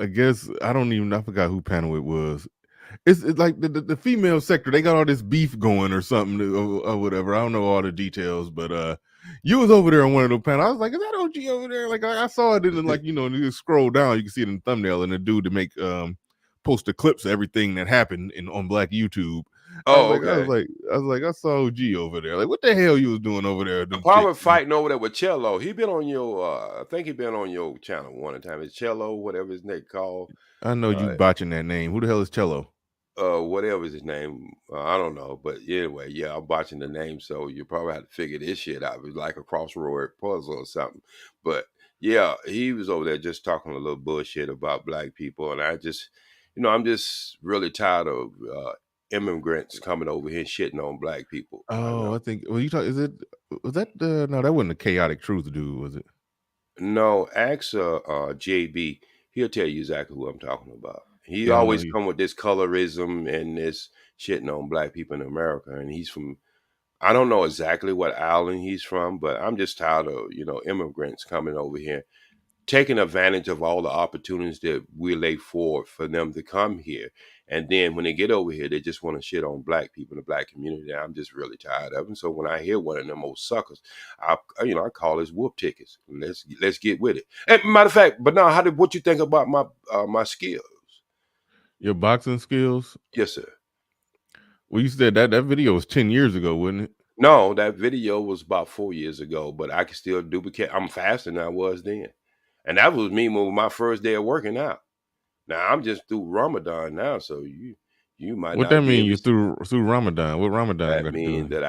I guess I forgot who panel it was. It's like the female sector, they got all this beef going or something, or whatever. I don't know all the details, but you was over there on one of those panels. I was like, is that OG over there? Like I saw it in the, like, you scroll down, you can see it in the thumbnail, and the dude to make post the clips of everything that happened on Black YouTube. Oh, okay. I saw OG over there. Like, what the hell you was doing over there? The Them power chicks. fighting over there with Cello. He been on your I think he been on your channel one time. It's Cello, whatever his name called. I know you Uh botching that name. Who the hell is Cello? whatever his name. I don't know. But anyway, yeah, I'm watching the name, so you probably have to figure this shit out. It was like a crossword puzzle or something. But yeah, he was over there just talking a little bullshit about black people. And I'm just really tired of immigrants coming over here and shitting on black people. I Oh, I know. think. Well, was that the? No, that wasn't a chaotic truth dude, was it? No, ask JB. He'll tell you exactly who I'm talking about. He Yeah, I don't know always you. come with this colorism and this shitting on black people in America. And he's from, I don't know exactly what island he's from, but I'm just tired of, immigrants coming over here taking advantage of all the opportunities that we lay forward for them to come here. And then when they get over here, they just want to shit on black people in the black community. I'm just really tired of them. So when I hear one of them old suckers, I call this whoop tickets. Let's get with it. And matter of fact, but now, what you think about my skills? Your boxing skills? Yes, sir. Well, you said that video was 10 years ago, wasn't it? No, that video was about 4 years ago, but I can still duplicate. I'm faster than I was then. And that was me moving my first day of working out. Now I'm just through Ramadan now, so you might What that not be mean? able You to see. through Ramadan? What Ramadan That got to do mean with it?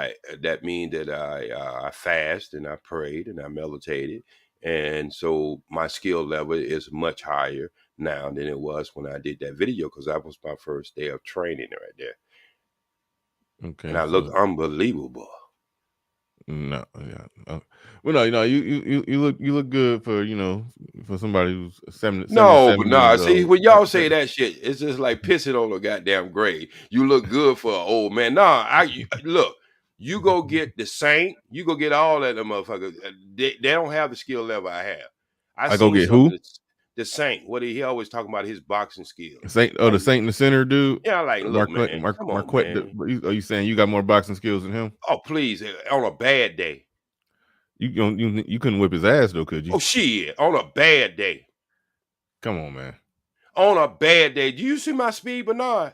that I fast and I prayed and I meditated, and so my skill level is much higher now than it was when I did that video because that was my first day of training right there, and Okay, I look so unbelievable. no, yeah. Well, no, you look good for for somebody who's No, but 77 nah. years See, old. when y'all say that shit, it's just like pissing on a goddamn grave. You look good for an old man. Nah, look. You go get the Saint. You go get all that them motherfuckers. They don't have the skill level I have. I I go seen get some of who? the Saint. What he always talking about his boxing skills. Saint? Oh, Like, the Saint in the center, dude. yeah, like, look, man, come on, Marquette. man. Are you saying you got more boxing skills than him? Oh, please, on a bad day. You couldn't whip his ass though, could you? Oh shit, on a bad day. Come on, man. On a bad day. Do you see my speed, Bernard?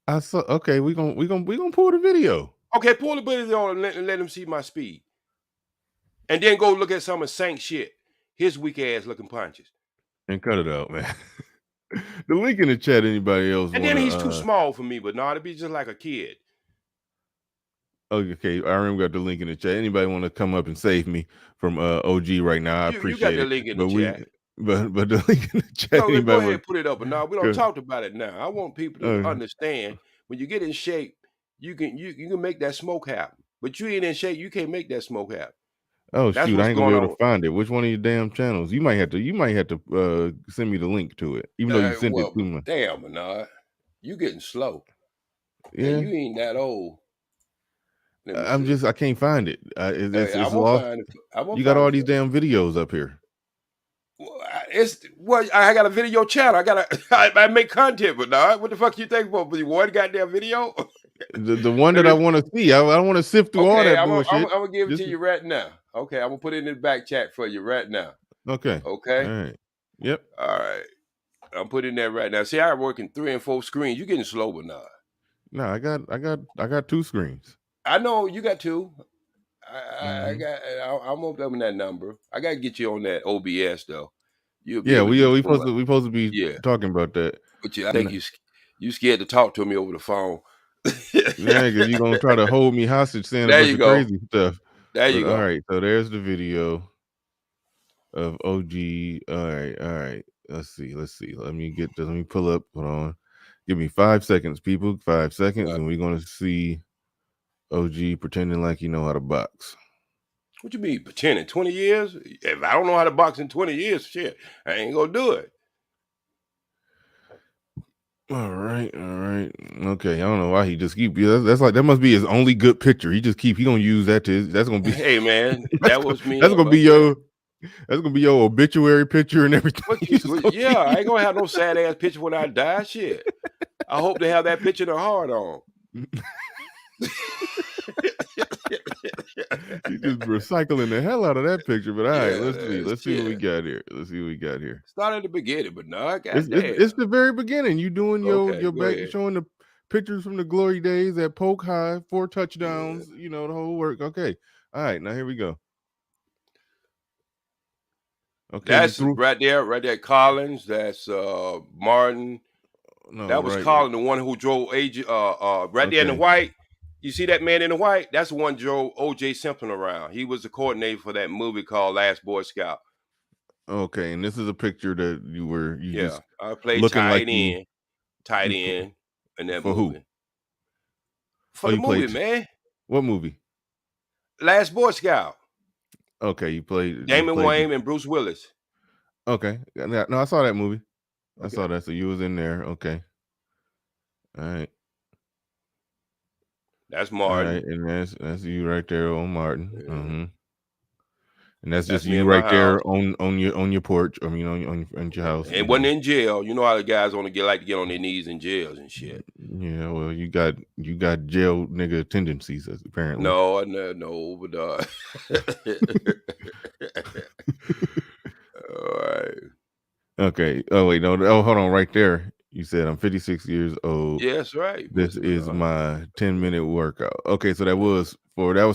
I saw. Okay, we gonna pull the video Okay, pull the bullet on and let him see my speed. And then go look at some of Saint shit. His weak ass looking punches. and cut it out, man. The link in the chat. Anybody else And then wanna? he's too small for me, but no, to be just like a kid. Okay, I remember got the link in the chat. Anybody want to come up and save me from OG right now? I You got appreciate the it. link in the But chat. but the link in the chat. So go Anybody ahead want? and put it up. But no, we don't talk about it now. I want people to understand when you get in shape, you can make that smoke happen. But you ain't in shape, you can't make that smoke happen. Oh That's shoot, I what's ain't gonna be going able to on. find it. Which one of your damn channels? You might have to send me the link to it, even though you sent it Well, to me. damn, Bernard. You getting slow. And Yeah, you ain't that old. Let me see. I can't find it. I It's won't lost. find it. I won't You got find all it these for you. damn videos up here. I got a video channel. I make content, but now what the fuck you think for one goddamn video? The one Let that I me want to see. I don't want to sift through all okay, that bullshit. I'm gonna give it to Just you right now. Okay, I'm gonna put it in the back chat for you right now. okay. All Okay, right. Yep. all right. I'm putting that right now. See, I work in 3 and 4 screens. You getting slow, but now. No, I got two screens. I know you got 2. Mm-hmm. I'm opening that number. I gotta get you on that OBS though. You'll be Yeah, able to do so much. we supposed to be Yeah. talking about that. But I think you scared to talk to me over the phone. Yeah, because you're gonna try to hold me hostage saying a There bunch you of go. crazy stuff. There you But all go. right, so there's the video of OG. All right. Let's see. Let me get this. Let me pull up. Hold on. Give me 5 seconds, people. 5 seconds, and we're gonna see OG pretending like you know how to box. What you mean pretending? 20 years? If I don't know how to box in 20 years, shit, I ain't gonna do it. All right. Okay, I don't know why he just keep. Yeah, that's like that must be his only good picture. He gonna use that to. That's gonna be. Hey man, that's, that was me that's up gonna be there. That's gonna be your obituary picture and everything. Yeah, I ain't gonna have no sad ass picture when I die. Shit. I hope to have that picture in the heart on. You just recycling the hell out of that picture. But all right, Yeah, let's see. man, Let's see what we shit. got here. Let's see what we got here. Start at the beginning, but no, goddamn. It's the very beginning. You doing Okay, your go back, ahead. showing the pictures from the glory days at Polk High, 4 Yeah. touchdowns. You know the whole work. Okay, all right. Now here we go. Okay, you That's threw. right there, Collins. That's Martin. No, That was right. Collins, the one who drove right there in the Okay. white. You see that man in the white? That's the one drove OJ Simpson around. He was the coordinator for that movie called Last Boy Scout. Okay, and this is a picture that you Yeah. just I played looking like tight you end in that for who? movie. Oh, For the you movie, played man. what movie? Last Boy Scout. Okay, you Damon played. Wayne and Bruce Willis. Okay, no, I saw that movie. I saw Okay. that. So you was in there. Okay, all right. That's All right, Martin. and that's you right there on Martin. Yeah. Mm-hmm. And that's just That's me you in my right there house. on your porch. I mean, on your house. It wasn't in jail. You know how the guys only like to get on their knees in jails and shit. Yeah, well, you got jail nigga tendencies apparently. No, but all right. Okay. Oh wait, no. Oh, hold on. Right there, you said I'm 56 years old. Yeah, that's right. This Pussy is Bernard. my 10-minute workout. Okay, so that was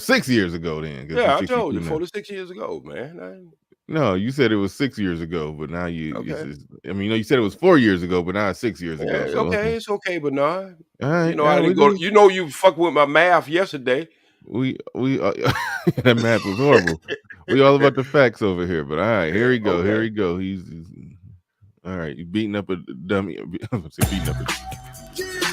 6 years ago then. 'Cause Yeah, you're I told 62 you, now. 46 years ago, man. No, you said it was 6 years ago, but now Okay. I mean, you said it was 4 years ago, but now it's 6 years ago. So Okay, it's okay, Bernard. all You right, know I didn't go. You know you fucked with my math yesterday. we that math was horrible. We all about the facts over here, but all right, here we go. Okay. Here we go. He's all right. You beating up a dummy. I was gonna say beating up a.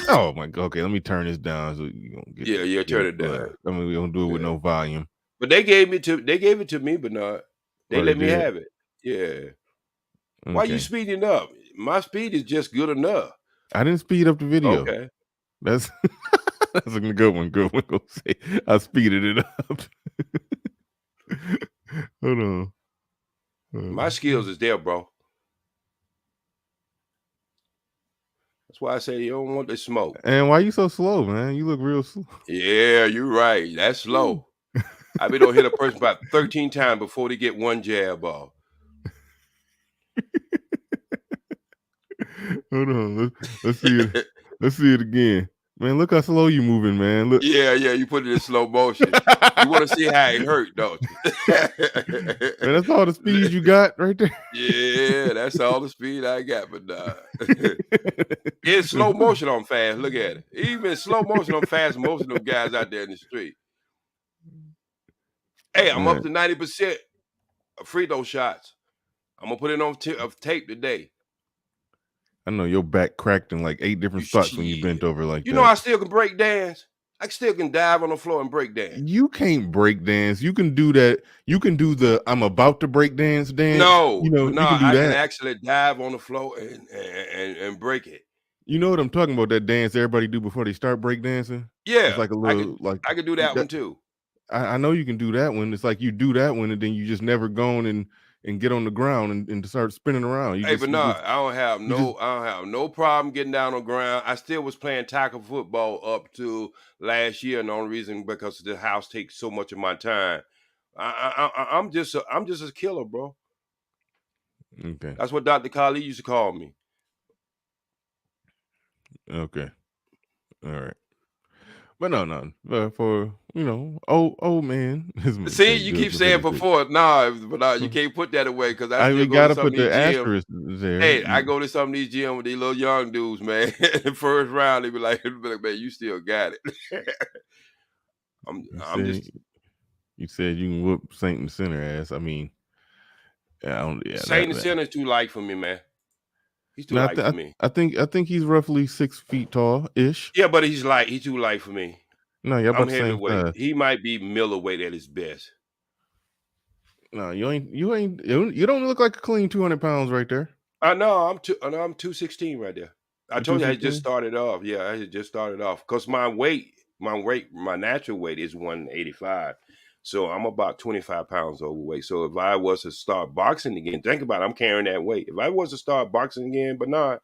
Oh my god. Okay, let me turn this down so you gonna get. Yeah, turn it down. I mean, we gonna do it with no volume. But they gave it to me, Bernard. They Oh, let me did? have it. Yeah. Okay. Why you speeding up? My speed is just good enough. I didn't speed up the video. Okay. That's that's a good one. Good one. Go say I speeded it up. Hold on. My skills is there, bro. That's why I say you don't want the smoke. And why you so slow, man? You look real slow. Yeah, you're right. That's slow. I been on hit a person about 13 times before they get one jab off. Hold on. Let's see it. Let's see it again. Man, look how slow you moving, man. Look. Yeah, you put it in slow motion. You want to see how it hurt, don't you? Man, that's all the speed you got right there. Yeah, that's all the speed I got, but in slow motion I'm fast. Look at it. Even in slow motion I'm fast. Most of them guys out there in the street. Hey, I'm up to 90% of free throw shots. I'm gonna put it on tape today. I know your back cracked in like 8 different spots when you bent over like that. You know I still can break dance. I still can dive on the floor and break dance. You can't break dance. You can do that. You can do the I'm about to break dance dance. No, you know, no, you can do I that. can actually dive on the floor and break it. You know what I'm talking about? That dance everybody do before they start break dancing. Yeah, it's like a little I could do that one too. I know you can do that one. It's like you do that one, and then you just never go on and get on the ground and start spinning around. Hey, Bernard, I don't have no problem getting down on the ground. I still was playing tackle football up to last year, and the only reason because the house takes so much of my time. I'm just a killer, bro. Okay, that's what Dr. Kali used to call me. Okay, all right. But no. For old man. See, you keep saying before, but you can't put that away because we gotta put the asterisk there. Hey, I go to some of these gyms with these little young dudes, man. First round, they be like, man, you still got it. You said you can whoop Saint and Sinner ass. I mean, Saint and Sinner is too light for me, man. He's too light for me. I think he's roughly 6 feet tall ish. Yeah, but he's light. He's too light for me. No, you're about I'm heavyweight. He might be middleweight at his best. No, you don't look like a clean 200 pounds right there. I know. I'm 216 right there. I told you I just started off. Yeah, I just started off because my natural weight is 185. So I'm about 25 pounds overweight. So if I was to start boxing again, think about it, I'm carrying that weight. If I was to start boxing again, Bernard,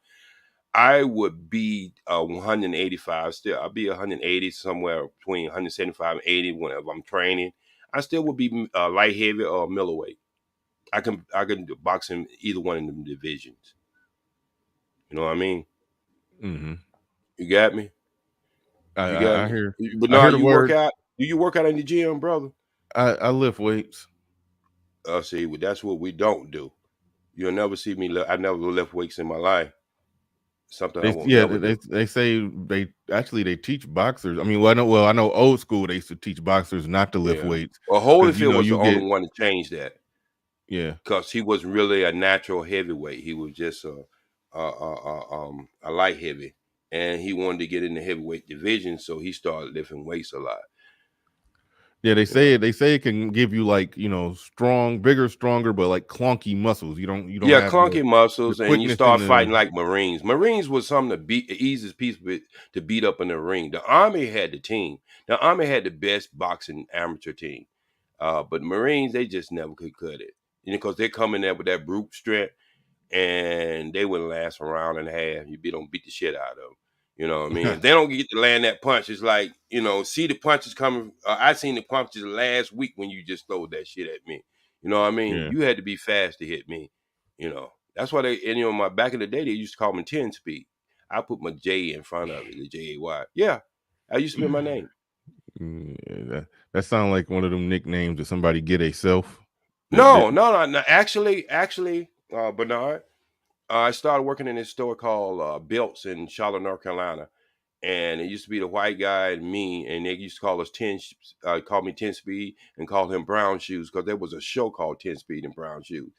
I would be 185 still. I'd be 180 somewhere between 175 and 80 whenever I'm training. I still would be light heavy or middleweight. I can box in either one of them divisions. You know what I mean? Mm-hmm. You got me? I hear. But now you work out. Do you work out in the gym, brother? I lift weights. See, that's what we don't do. You'll never see me. I never lift weights in my life. Something I won't never do. They say they teach boxers. I mean, I know old school they used to teach boxers not to lift weights. Well, Holyfield was the only one to change that. Yeah, because he wasn't really a natural heavyweight. He was just a light heavy, and he wanted to get in the heavyweight division, so he started lifting weights a lot. Yeah, they say it can give you like bigger, stronger, but like clunky muscles. You don't. Yeah, clunky muscles, and you start fighting like Marines. Marines was something easiest piece to beat up in the ring. The Army had the team. The Army had the best boxing amateur team. But Marines, they just never could cut it. Because they come in there with that brute strength, and they wouldn't last a round and a half. You don't beat the shit out of them. You know what I mean? If they don't get to land that punch, it's like, see the punches coming. I seen the punches last week when you just throwed that shit at me. You know what I mean? Yeah. You had to be fast to hit me. That's why they, and my back in the day, they used to call me 10 speed. I put my J in front of it, the Jay. Yeah. I used to spell my name. Yeah, that sounds like one of them nicknames that somebody get a self. No. Actually, Bernard, I started working in this store called Belts in Charlotte, North Carolina. And it used to be the white guy and me, and they used to call us call me 10 Speed and call him Brown Shoes, because there was a show called 10 Speed and Brown Shoes.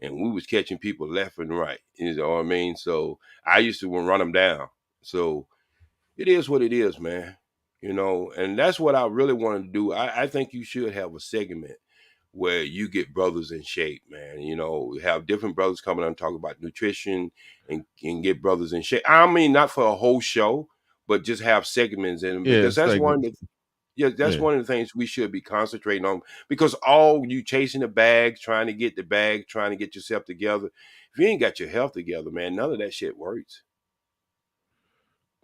And we was catching people left and right. You know what I mean? So I used to run them down. So it is what it is, man. And that's what I really want to do. I think you should have a segment where you get brothers in shape, man. Have different brothers coming on and talk about nutrition and get brothers in shape. I mean, not for a whole show, but just have segments in them, Yeah, because that's segments. one of the things we should be concentrating on. Because all you chasing the bags, trying to get the bag, trying to get yourself together. If you ain't got your health together, man, none of that shit works.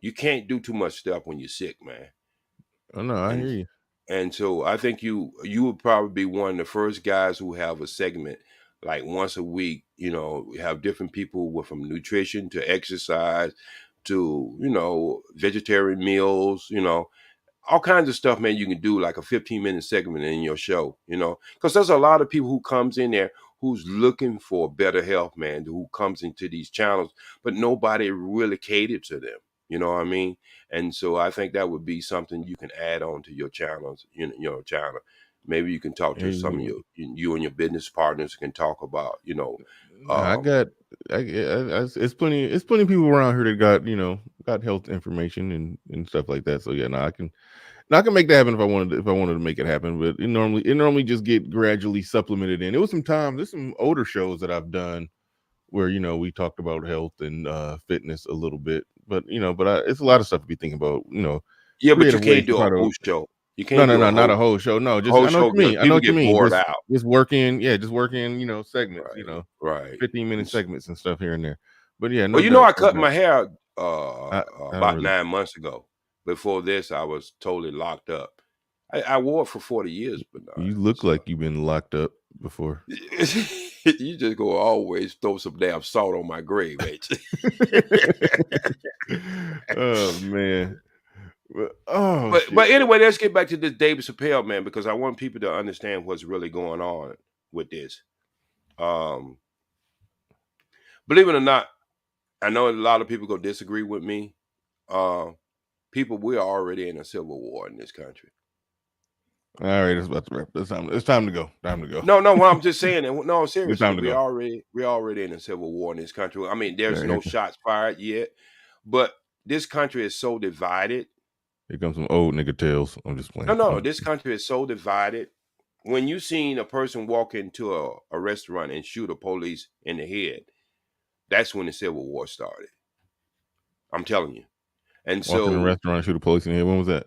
You can't do too much stuff when you're sick, man. Oh no, I And hear you. And so I think you would probably be one of the first guys who have a segment like once a week. Have different people from nutrition to exercise to vegetarian meals. All kinds of stuff, man. You can do like a 15-minute segment in your show. Because there's a lot of people who comes in there who's looking for better health, man. Who comes into these channels, but nobody really catered to them. You know what I mean? And so I think that would be something you can add on to your channels, your channel. Maybe you can talk to some of you and your business partners can talk about, I um, got, it's plenty of people around here that got health information and stuff like that. So yeah, no, I can make that happen if I wanted to make it happen. But it normally just get gradually supplemented in. It was there's some older shows that I've done where we talked about health and fitness a little bit, but it's a lot of stuff to be thinking about. yeah, but you Creative ways can't to do a try to. whole show. You No, can't no, do no, a not a whole whole show. No, just whole I know what show you mean. because I know people what you get mean. bored out. Just working, just working. Segments. Right, right. 15-minute segments and stuff here and there. But yeah, Well, no doubt, I no cut doubt. my hair I don't about really. 9 months ago. Before this, I was totally locked up. I wore it for 40 years, but You look so like you've been locked up before. you just go always throw some damn salt on my grave, ain't you? Oh man. Oh But shit. anyway, let's get back to this David Chappelle, man, because I want people to understand what's really going on with this. Um, Believe it or not, I know a lot of people gonna disagree with me. Uh, People, we're already in a civil war in this country. All right, it's about to wrap. It's time to go. Time to go. No, well, I'm just saying, and no, It's seriously, time to go. we're already in a civil war in this country. I mean, All there's right, no shots fired yet, but this country is so divided. here comes some old nigga tales. I'm just playing. No, this country is so divided. When you seen a person walk into a restaurant and shoot a police in the head, that's when the civil war started. I'm telling you. And Walk in a so, restaurant, shoot a police in here. When was that?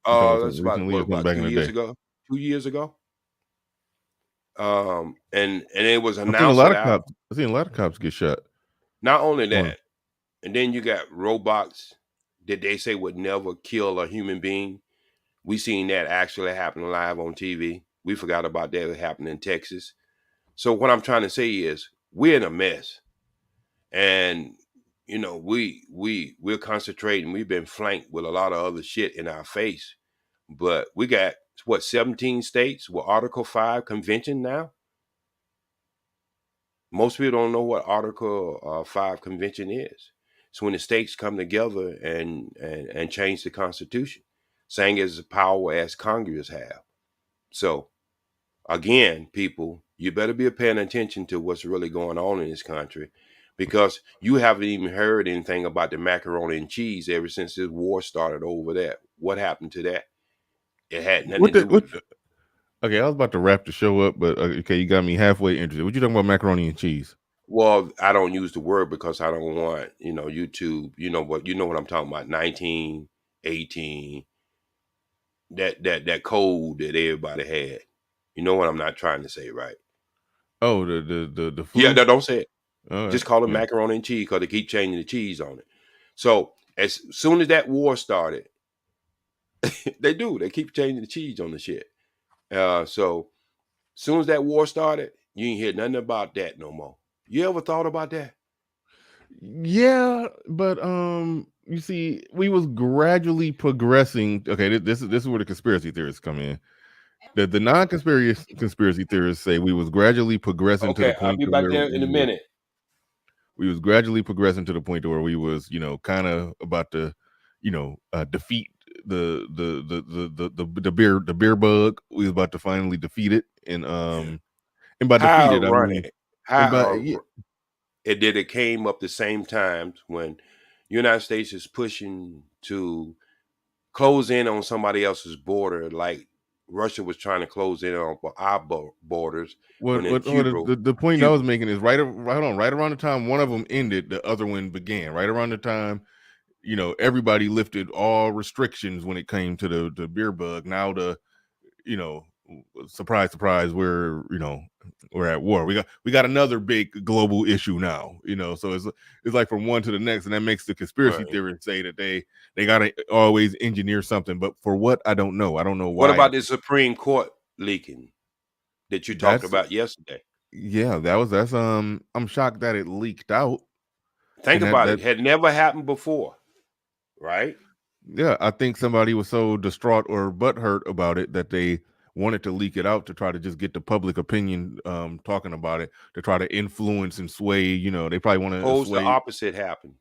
You talking about that's something about recently or something about back two in the years day? ago. 2 years ago. And it was I've seen a announced lot that of cops. I've seen a lot of cops get shot. not only Well, that, and then you got robots that they say would never kill a human being. We seen that actually happen live on TV. We forgot about that happening in Texas. So what I'm trying to say is we're in a mess. And we're concentrating. We've been flanked with a lot of other shit in our face. But we got 17 states with Article 5 convention now. Most people don't know what Article 5 convention is. It's when the states come together and change the Constitution, saying as power as Congress have. So again, people, you better be paying attention to what's really going on in this country, because you haven't even heard anything about the macaroni and cheese ever since this war started over there. What happened to that? It had nothing to what the do with. Okay, I was about to wrap the show up, but okay, you got me halfway interested. What you talking about, macaroni and cheese? Well, I don't use the word because I don't want, YouTube, you know what I'm talking about, 1918, that code that everybody had, You know what I'm not trying to say, right? Oh, the Yeah, flu. no, don't say it. All right. Just call it Yeah. macaroni and cheese because they keep changing the cheese on it. So as soon as that war started, they do. They keep changing the cheese on the shit. So soon as that war started, you ain't hear nothing about that no more. You ever thought about that? Yeah, but you see, we was gradually progressing. Okay, this is where the conspiracy theorists come in. The non-conspiracy theorists say we was gradually progressing to the Okay, I'll point be to back where there in a minute. we was gradually progressing to the point to where we was, kind of about to, defeat the beer bug. We was about to finally defeat it, and by defeat How it, I mean, ironic. and by yeah, It came up the same times when United States is pushing to close in on somebody else's border, like Russia was trying to close in on our borders when what the point I was making is right around the time one of them ended, the other one began. Right around the time, everybody lifted all restrictions when it came to the beer bug. Now you know, surprise, surprise, we're at war. We got another big global issue now. So it's like from one to the next, and that makes the conspiracy right. theorists say that they gotta always engineer something, but for what, I don't know. I don't know What why. about the Supreme Court leaking that you talked That's about yesterday? Yeah, that's I'm shocked that it leaked out, Think and that about it. that Had never happened before, right? yeah, I think somebody was so distraught or butthurt about it that they wanted to leak it out to try to just get the public opinion talking about it, to try to influence and sway. They probably want to Suppose the sway. opposite happened.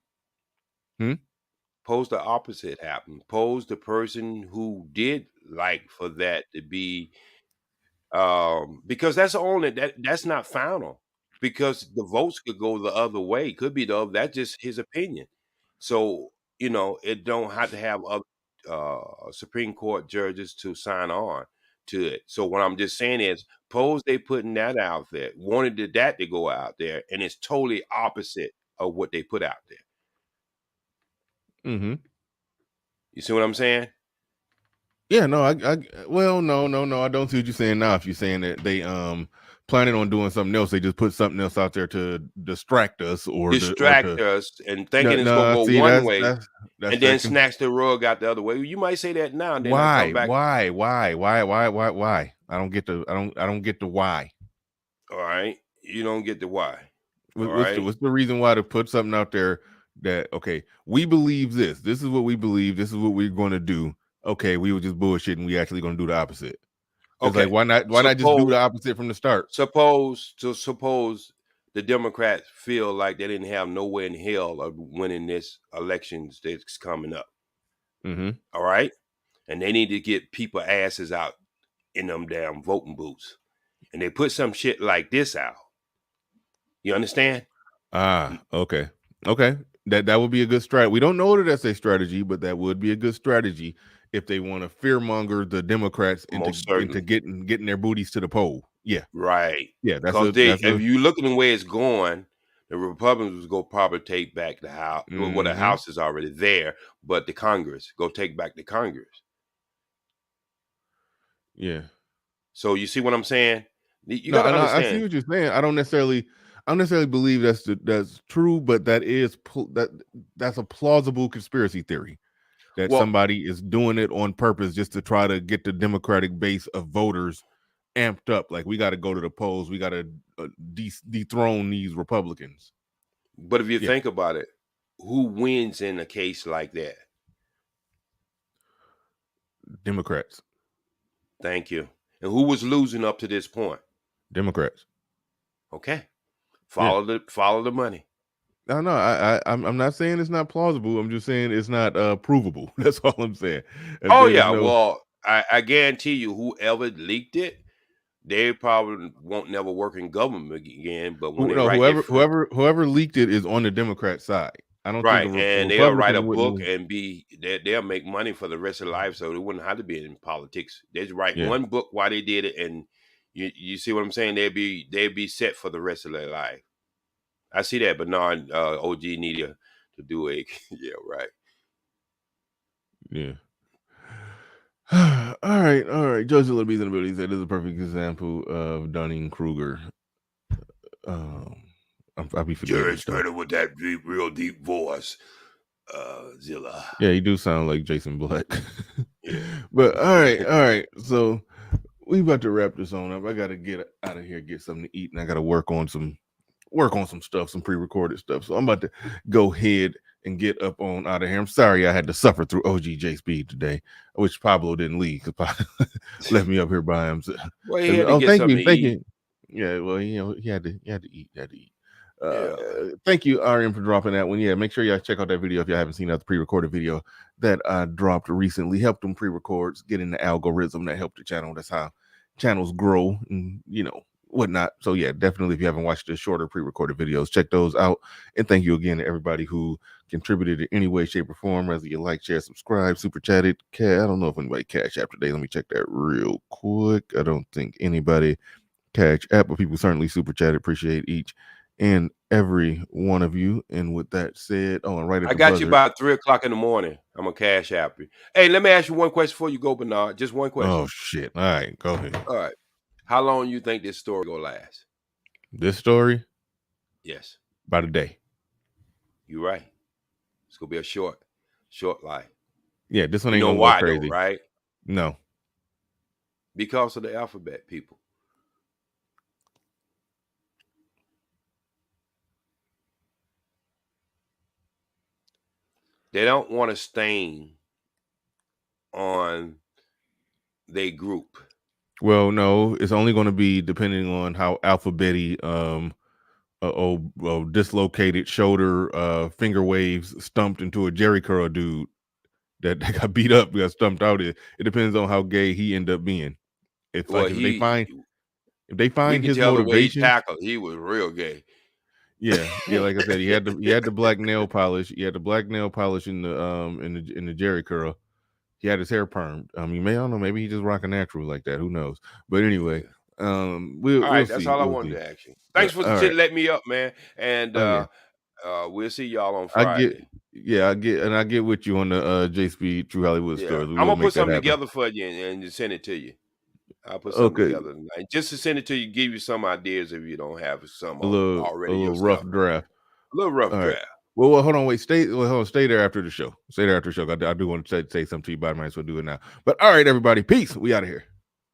Hmm? Suppose the opposite happened. Suppose the person who did like for that to be because that's only that's not final because the votes could go the other way. Could be the other, that's just his opinion. So, it don't have to have other Supreme Court judges to sign on to it. So what I'm just saying is suppose they putting that out there, wanted that to go out there, and it's totally opposite of what they put out there. Mm-hmm. You see what I'm saying? Yeah, no, well, no, I don't see what you're saying now. If you're saying that they planning on doing something else, they just put something else out there to distract us Distract us and no, thinking it's gonna no. go See, one that's way that's that's and then that. snatch the rug out the other way. You might say that now, and then I Why? come back. Why? I don't get the why. All right, you don't get the why. All What's the right, what's the reason why to put something out there that, okay, we believe this. This is what we believe. This is what we're going to do. Okay, we were just bullshitting. We actually going to do the opposite. It's like, okay. why not just do the opposite from the start? Suppose the Democrats feel like they didn't have nowhere in hell of winning this elections that's coming up. Mm-hmm. All right, and they need to get people asses out in them damn voting booths, and they put some shit like this out. You understand? Okay. Okay. That would be a good strategy. We don't know that that's a strategy, but that would be a good strategy if they want to fearmonger the Democrats into Most into certainly. getting their booties to the poll. Yeah. Right. Yeah, Because if you look at the way it's going, the Republicans will go probably take back the House. Well, the mm-hmm. House is already there, but the Congress go take back the Congress. Yeah. So you see what I'm saying? You No, got to I see understand. what you're saying. I don't necessarily believe that's true, but that's a plausible conspiracy theory that Well, somebody is doing it on purpose just to try to get the Democratic base of voters amped up. Like, we got to go to the polls. We got to dethrone these Republicans. but if you Yeah, think about it, who wins in a case like that? Democrats. Thank you. And who was losing up to this point? Democrats. Okay, Yeah. follow the money. No, I'm not saying it's not plausible. I'm just saying it's not provable. That's all I'm saying. If Oh there's yeah, no well, I guarantee you, whoever leaked it, they probably won't never work in government again. But when they no, write their first, whoever leaked it is on the Democrat side. I don't think right, a and they'll write a Republican book wouldn't. and they'll make money for the rest of their life, so they wouldn't have to be in politics. They just write Yeah. one book while they did it, and you see what I'm saying? They'd be set for the rest of their life. I see that, but no, OG need to do a yeah, right. Yeah. All right. Judge Little Bees in the building. He said this is a perfect example of Dunning Kruger. I'll be forgetting Judge stuff. Murder with that deep, real deep voice. Zilla. Yeah, you do sound like Jason Black. Yeah. But all right. So we about to wrap this on up. I gotta get out of here, get something to eat, and I gotta work on some stuff, some pre-recorded stuff. So I'm about to go ahead and get up on out of here. I'm sorry I had to suffer through OG J Speed today. I wish Pablo didn't leave because Pablo left me up here by himself. Well, he had to get thank something you, to thank eat. you. Yeah, well, he had to eat, Yeah. Thank you, RM, for dropping that one. Yeah, make sure y'all check out that video if y'all haven't seen that pre-recorded video that I dropped recently. Helped them pre-records, get in the algorithm that helped the channel. That's how channels grow and whatnot. So yeah, definitely if you haven't watched the shorter pre-recorded videos, check those out. And thank you again to everybody who contributed in any way, shape, or form, whether you like, share, subscribe, super chatted. I don't know if anybody cash app today. Let me check that real quick. I don't think anybody cash app, but people certainly super chatted. Appreciate each and every one of you. And with that said, and right at I the got buzzer. you about 3:00 in the morning. I'm gonna cash app you. Hey, let me ask you one question before you go, Bernard. Just one question. Oh shit. All right, go ahead. All right. How long you think this story gonna last? This story? Yes. About a day. You're right. It's gonna be a short life. Yeah, this one You ain't know gonna why go crazy. though, right? No. Because of the alphabet, people. They don't want to stain on their group. Well, no, it's only going to be depending on how alphabety dislocated shoulder finger waves stumped into a Jerry curl dude that got beat up, got stumped out. It depends on how gay he ended up being. It's Well, like if they find we can his tell the way he motivation. tackled, he was real gay. Yeah, like I said, he had the black nail polish. He had the black nail polish in the Jerry curl. He had his hair permed. I don't know, maybe he just rocking natural like that. Who knows? But anyway, we'll All right, see. that's all I We'll wanted see. to ask you. Thanks for All right. letting me up, man. And we'll see y'all on Friday. I get with you on the J Speed True Hollywood Yeah, stories. I'm We'll gonna make put that something happen. together for you and send it to you. I'll put something together tonight. Just to send it to you, give you some ideas if you don't have some already little yourself. rough draft. A little rough All right. draft. Well, hold on, wait, stay there after the show. Stay there after the show. I do want to say something to you, but I might as well do it now. But all right, everybody, peace. We out of here.